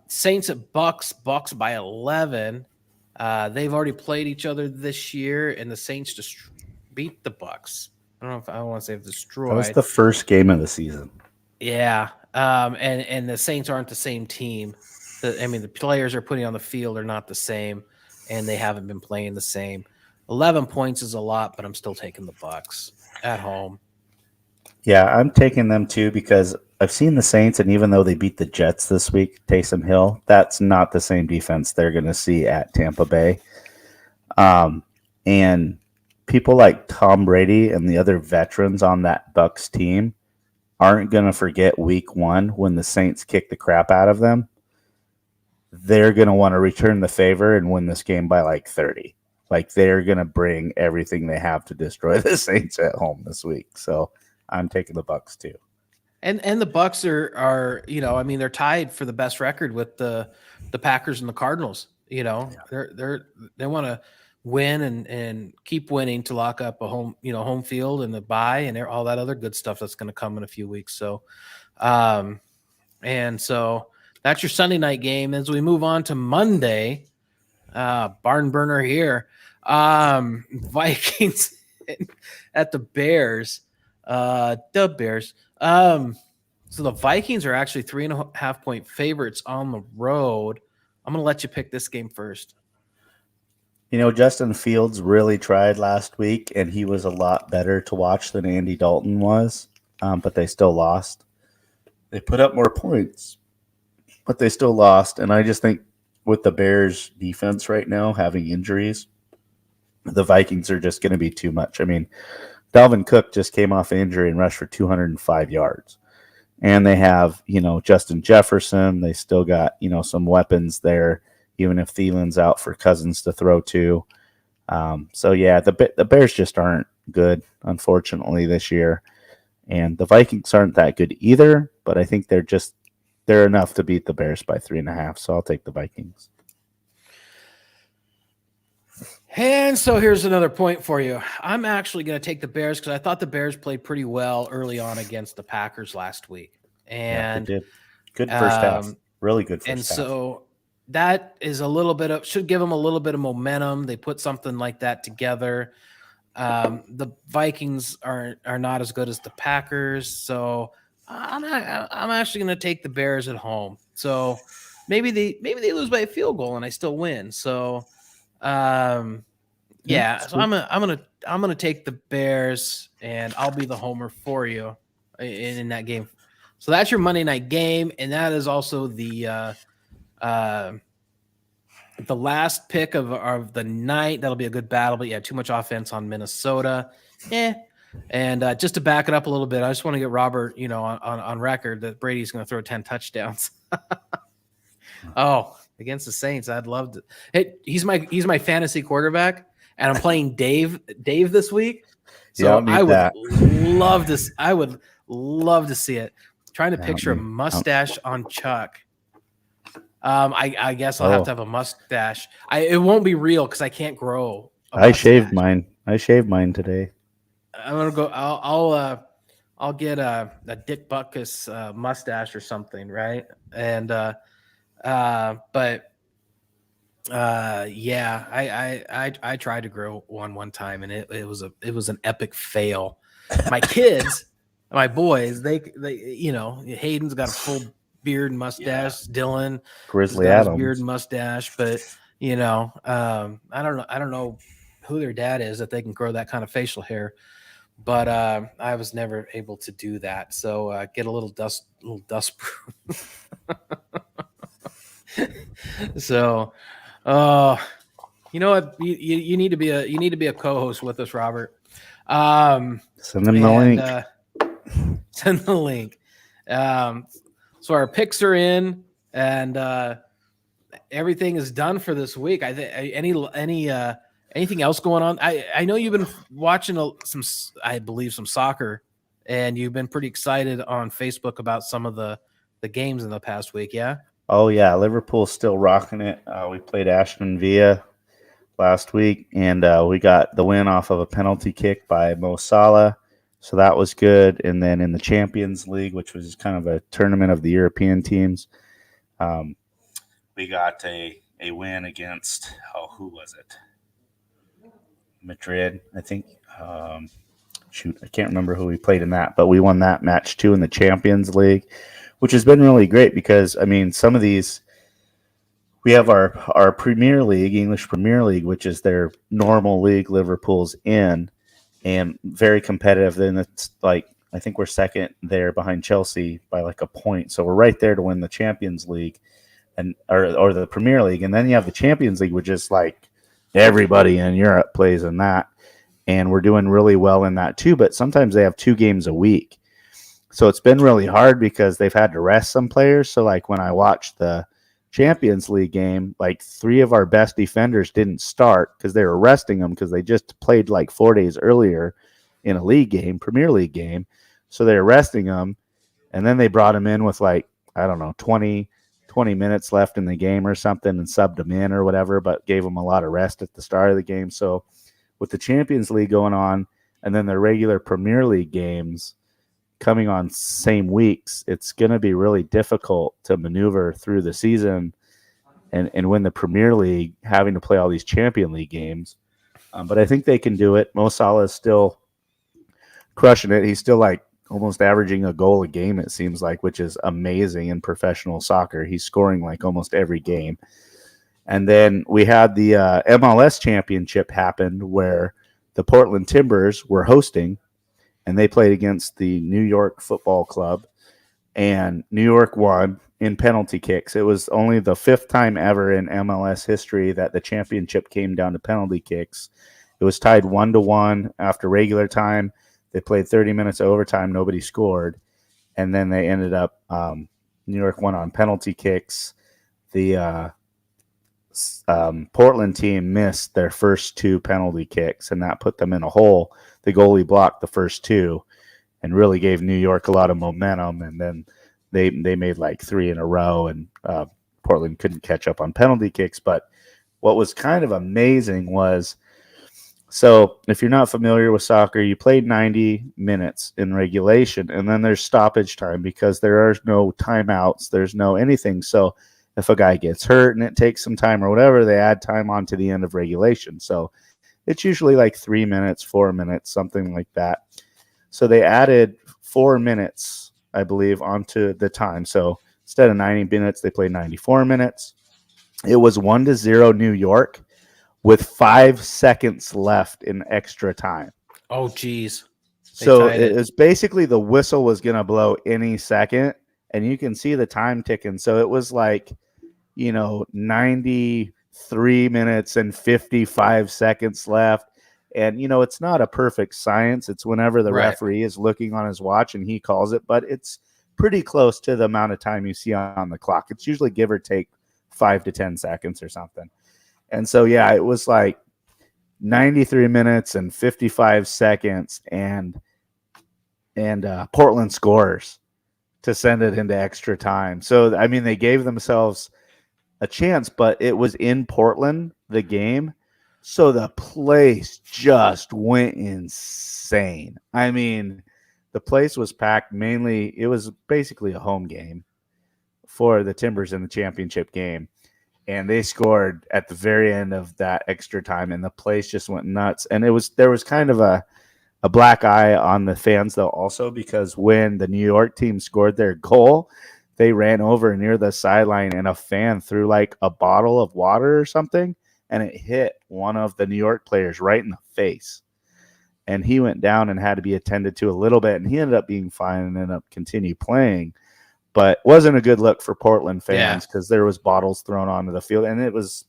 Saints at Bucks by 11. They've already played each other this year, and the Saints just beat the Bucks. I don't want to say destroyed. That was the first game of the season. Yeah. And the Saints aren't the same team. The players are putting on the field are not the same, and they haven't been playing the same. 11 points is a lot, but I'm still taking the Bucks at home. Yeah, I'm taking them too because I've seen the Saints, and even though they beat the Jets this week, Taysom Hill, that's not the same defense they're going to see at Tampa Bay. And people like Tom Brady and the other veterans on that Bucks team aren't going to forget week 1 when the Saints kicked the crap out of them. They're going to want to return the favor and win this game by like 30. Like they're going to bring everything they have to destroy the Saints at home this week. So I'm taking the Bucks too. And the Bucks are they're tied for the best record with the Packers and the Cardinals. They want to win and keep winning to lock up a home field and the bye and all that other good stuff that's going to come in a few weeks. So, and so that's your Sunday night game. As we move on to Monday, barn burner here, Vikings at the Bears. The Bears. So the Vikings are actually 3.5 point favorites on the road. I'm going to let you pick this game first. Justin Fields really tried last week, and he was a lot better to watch than Andy Dalton was, but they still lost. They put up more points, but they still lost. And I just think with the Bears' defense right now having injuries, the Vikings are just going to be too much. I mean, Dalvin Cook just came off injury and rushed for 205 yards. And they have, Justin Jefferson. They still got, some weapons there, even if Thielen's out for Cousins to throw to. So, yeah, the Bears just aren't good, unfortunately, this year. And the Vikings aren't that good either, but I think they're enough to beat the Bears by 3.5. So I'll take the Vikings. And so here's another point for you. I'm actually going to take the Bears because I thought the Bears played pretty well early on against the Packers last week. And they did. Good first half. Really good first half. And so that is should give them a little bit of momentum. They put something like that together. The Vikings are not as good as the Packers. So I'm actually going to take the Bears at home. So maybe they lose by a field goal and I still win. So, so I'm gonna take the Bears and I'll be the homer for you in that game. So that's your Monday night game, and that is also the last pick of the night. That'll be a good battle, but yeah, too much offense on Minnesota. And just to back it up a little bit, I just want to get Robert, on record that Brady's going to throw 10 touchdowns. Against the Saints, I'd love to. Hey, he's my fantasy quarterback, and I'm playing Dave this week. So I would love this. I would love to see it. Trying to picture a mustache on Chuck. I guess I'll have to have a mustache. It won't be real because I can't grow. I shaved mine. I shaved mine today. I'm gonna go. I'll get a Dick Butkus mustache or something, right? And I tried to grow one time, and it was an epic fail. My kids, my boys, they Hayden's got a full beard and mustache. Yeah. Dylan, Grizzly Adams, beard and mustache, but I don't know who their dad is that they can grow that kind of facial hair. But I was never able to do that. So get a little dust proof. So, you know what? You need to be a co-host with us, Robert. Send them the link. Send the link. So our picks are in, and everything is done for this week. I think anything else going on? I know you've been watching some soccer, and you've been pretty excited on Facebook about some of the games in the past week. Yeah. Oh yeah, Liverpool's still rocking it. We played Aston Villa last week, and we got the win off of a penalty kick by Mo Salah. So that was good. And then in the Champions League, which was kind of a tournament of the European teams, we got a win against, who was it? Madrid, I think. I can't remember who we played in that, but we won that match too in the Champions League, which has been really great because, I mean, some of these, we have our Premier League, English Premier League, which is their normal league Liverpool's in, and very competitive. Then it's like, I think we're second there behind Chelsea by like a point. So we're right there to win the Champions League and or the Premier League. And then you have the Champions League, which is like everybody in Europe plays in that. And we're doing really well in that too. But sometimes they have 2 games a week. So it's been really hard because they've had to rest some players. So like when I watched the Champions League game, like 3 of our best defenders didn't start because they were resting them because they just played like 4 days earlier in a league game, Premier League game. So they were resting them. And then they brought them in with like, I don't know, 20 minutes left in the game or something and subbed them in or whatever, but gave them a lot of rest at the start of the game. So with the Champions League going on and then their regular Premier League games coming on same weeks, it's going to be really difficult to maneuver through the season and win the Premier League, having to play all these Champions League games. But I think they can do it. Mo Salah is still crushing it. He's still like almost averaging a goal a game, it seems like, which is amazing in professional soccer. He's scoring like almost every game. And then we had the MLS Championship happened where the Portland Timbers were hosting, and they played against the New York Football Club, and New York won in penalty kicks. It was only the 5th time ever in MLS history that the championship came down to penalty kicks. It was tied 1-1 after regular time. They played 30 minutes of overtime. Nobody scored. And then they ended up, New York won on penalty kicks. The Portland team missed their first 2 penalty kicks, and that put them in a hole. The goalie blocked the first 2 and really gave New York a lot of momentum. And then they made like 3 in a row, and Portland couldn't catch up on penalty kicks. But what was kind of amazing was, so if you're not familiar with soccer, you play 90 minutes in regulation, and then there's stoppage time because there are no timeouts. There's no anything. So if a guy gets hurt and it takes some time or whatever, they add time on to the end of regulation. So it's usually like 3 minutes, 4 minutes, something like that. So they added 4 minutes, I believe, onto the time. So instead of 90 minutes, they played 94 minutes. It was 1-0 New York with 5 seconds left in extra time. Oh, geez. So it was basically the whistle was going to blow any second, and you can see the time ticking. So it was like, 93 minutes and 55 seconds left. And, it's not a perfect science. It's whenever the referee is looking on his watch and he calls it, but it's pretty close to the amount of time you see on the clock. It's usually give or take 5 to 10 seconds or something. And so, yeah, it was like 93 minutes and 55 seconds, and Portland scores to send it into extra time. So, I mean, they gave themselves a chance, but it was in Portland, the game. So the place just went insane. I mean, the place was packed. Mainly, it was basically a home game for the Timbers in the championship game. And they scored at the very end of that extra time, and the place just went nuts. And there was kind of a black eye on the fans, though, also, because when the New York team scored their goal, they ran over near the sideline, and a fan threw like a bottle of water or something, and it hit one of the New York players right in the face. And he went down and had to be attended to a little bit, and he ended up being fine and ended up continue playing. But wasn't a good look for Portland fans because there was bottles thrown onto the field, and it was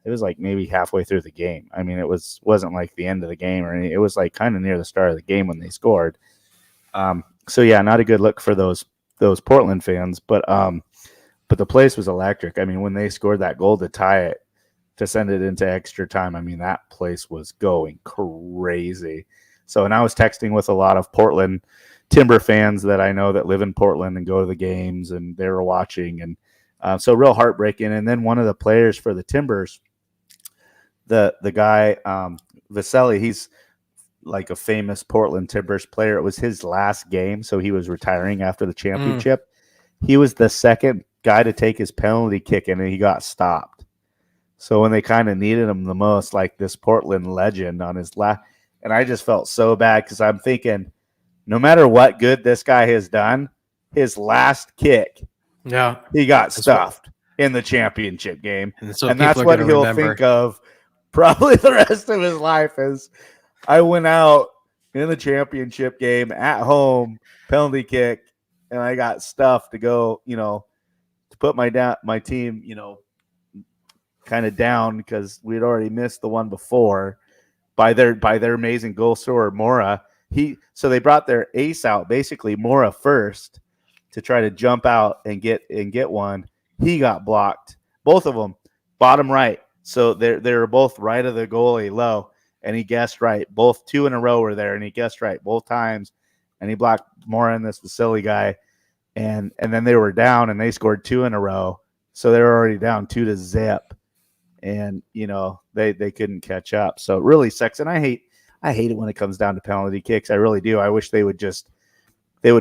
like maybe halfway through the game. I mean, wasn't like the end of the game or anything. It was like kind of near the start of the game when they scored. So yeah, not a good look for those Portland fans. But but the place was electric. I mean, when they scored that goal to tie it, to send it into extra time, I mean, that place was going crazy. So, and I was texting with a lot of Portland Timber fans that I know that live in Portland and go to the games, and they were watching, and so real heartbreaking. And then one of the players for the Timbers, the guy Vaselli, he's like a famous Portland Timbers player. It was his last game, so he was retiring after the championship. He was the second guy to take his penalty kick, and he got stopped. So when they kind of needed him the most, like this Portland legend on his last, and I just felt so bad because I'm thinking, no matter what good this guy has done, his last kick, he got stuffed in the championship game. And that's what he'll think of probably the rest of his life is, I went out in the championship game at home, penalty kick, and I got stuffed to go, to put my team, kind of down because we'd already missed the one before by their amazing goal scorer Mora. So they brought their ace out, basically Mora first, to try to jump out and get one. He got blocked, both of them, bottom right. So they were both right of the goalie low, and he guessed right. Both 2 in a row were there, and he guessed right both times, and he blocked Mora and this Vasily guy, and then they were down, and they scored 2 in a row, so they were already down 2-0. And they couldn't catch up. So it really sucks. And I hate it when it comes down to penalty kicks. I really do. I wish they would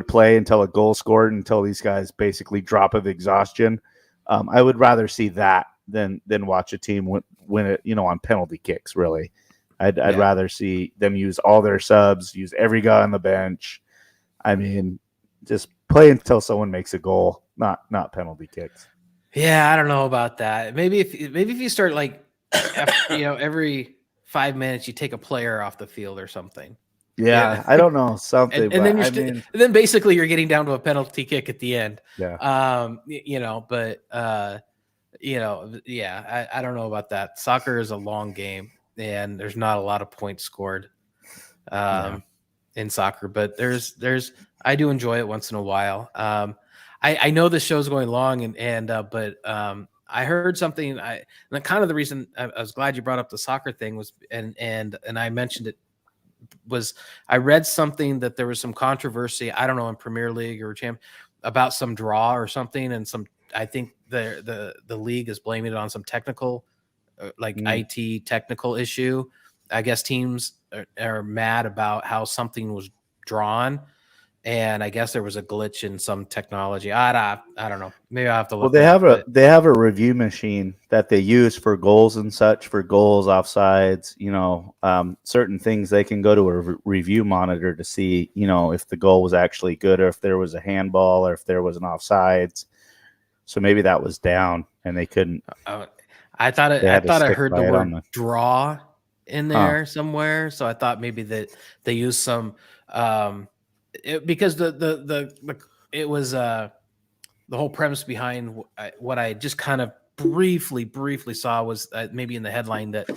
play until a goal scored, until these guys basically drop of exhaustion. I would rather see that than watch a team win it, on penalty kicks. Really, I'd rather see them use all their subs, use every guy on the bench. I mean, just play until someone makes a goal, not penalty kicks. Yeah, I don't know about that. Maybe if you start like, every 5 minutes you take a player off the field or something. Yeah, I don't know, something. And then basically you're getting down to a penalty kick at the end. Yeah. I don't know about that. Soccer is a long game, and there's not a lot of points scored in soccer, but I do enjoy it once in a while. I know this show's going long, but I heard something. And kind of the reason I was glad you brought up the soccer thing was, and I mentioned it, was I read something that there was some controversy. I don't know, in Premier League or about some draw or something, and I think the league is blaming it on some technical, IT technical issue. I guess teams are mad about how something was drawn. And I guess there was a glitch in some technology. I don't know. Maybe I have to look. Well, they have a review machine that they use for goals and such, for goals, offsides. Certain things they can go to a review monitor to see, if the goal was actually good, or if there was a handball, or if there was an offsides. So maybe that was down and they couldn't. I thought I heard the word draw in there somewhere. So I thought maybe that they used some. Because it was the whole premise behind what I just kind of briefly saw was maybe in the headline that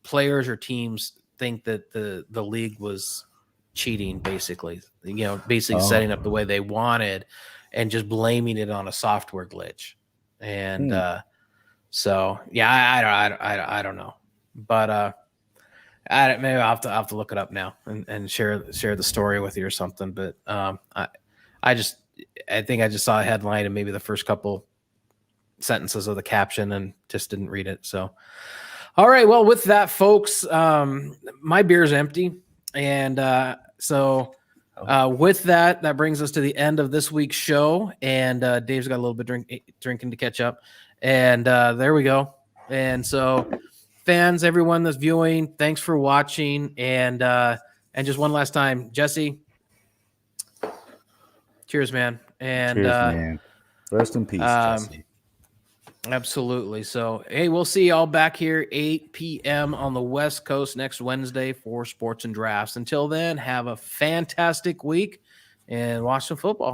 players or teams think that the league was cheating, basically setting up the way they wanted and just blaming it on a software glitch. And so I don't know, but maybe I'll have to look it up now and share the story with you or something. But I think I just saw a headline and maybe the first couple sentences of the caption and just didn't read it. So, all right. Well, with that, folks, my beer is empty. And with that brings us to the end of this week's show. And Dave's got a little bit drinking to catch up. And there we go. And so, fans, everyone that's viewing, thanks for watching. And just one last time, Jesse, cheers, man. And cheers, man. Rest in peace, Jesse. Absolutely. So, hey, we'll see y'all back here 8 p.m. on the West Coast next Wednesday for Sports and Drafts. Until then, have a fantastic week and watch some football.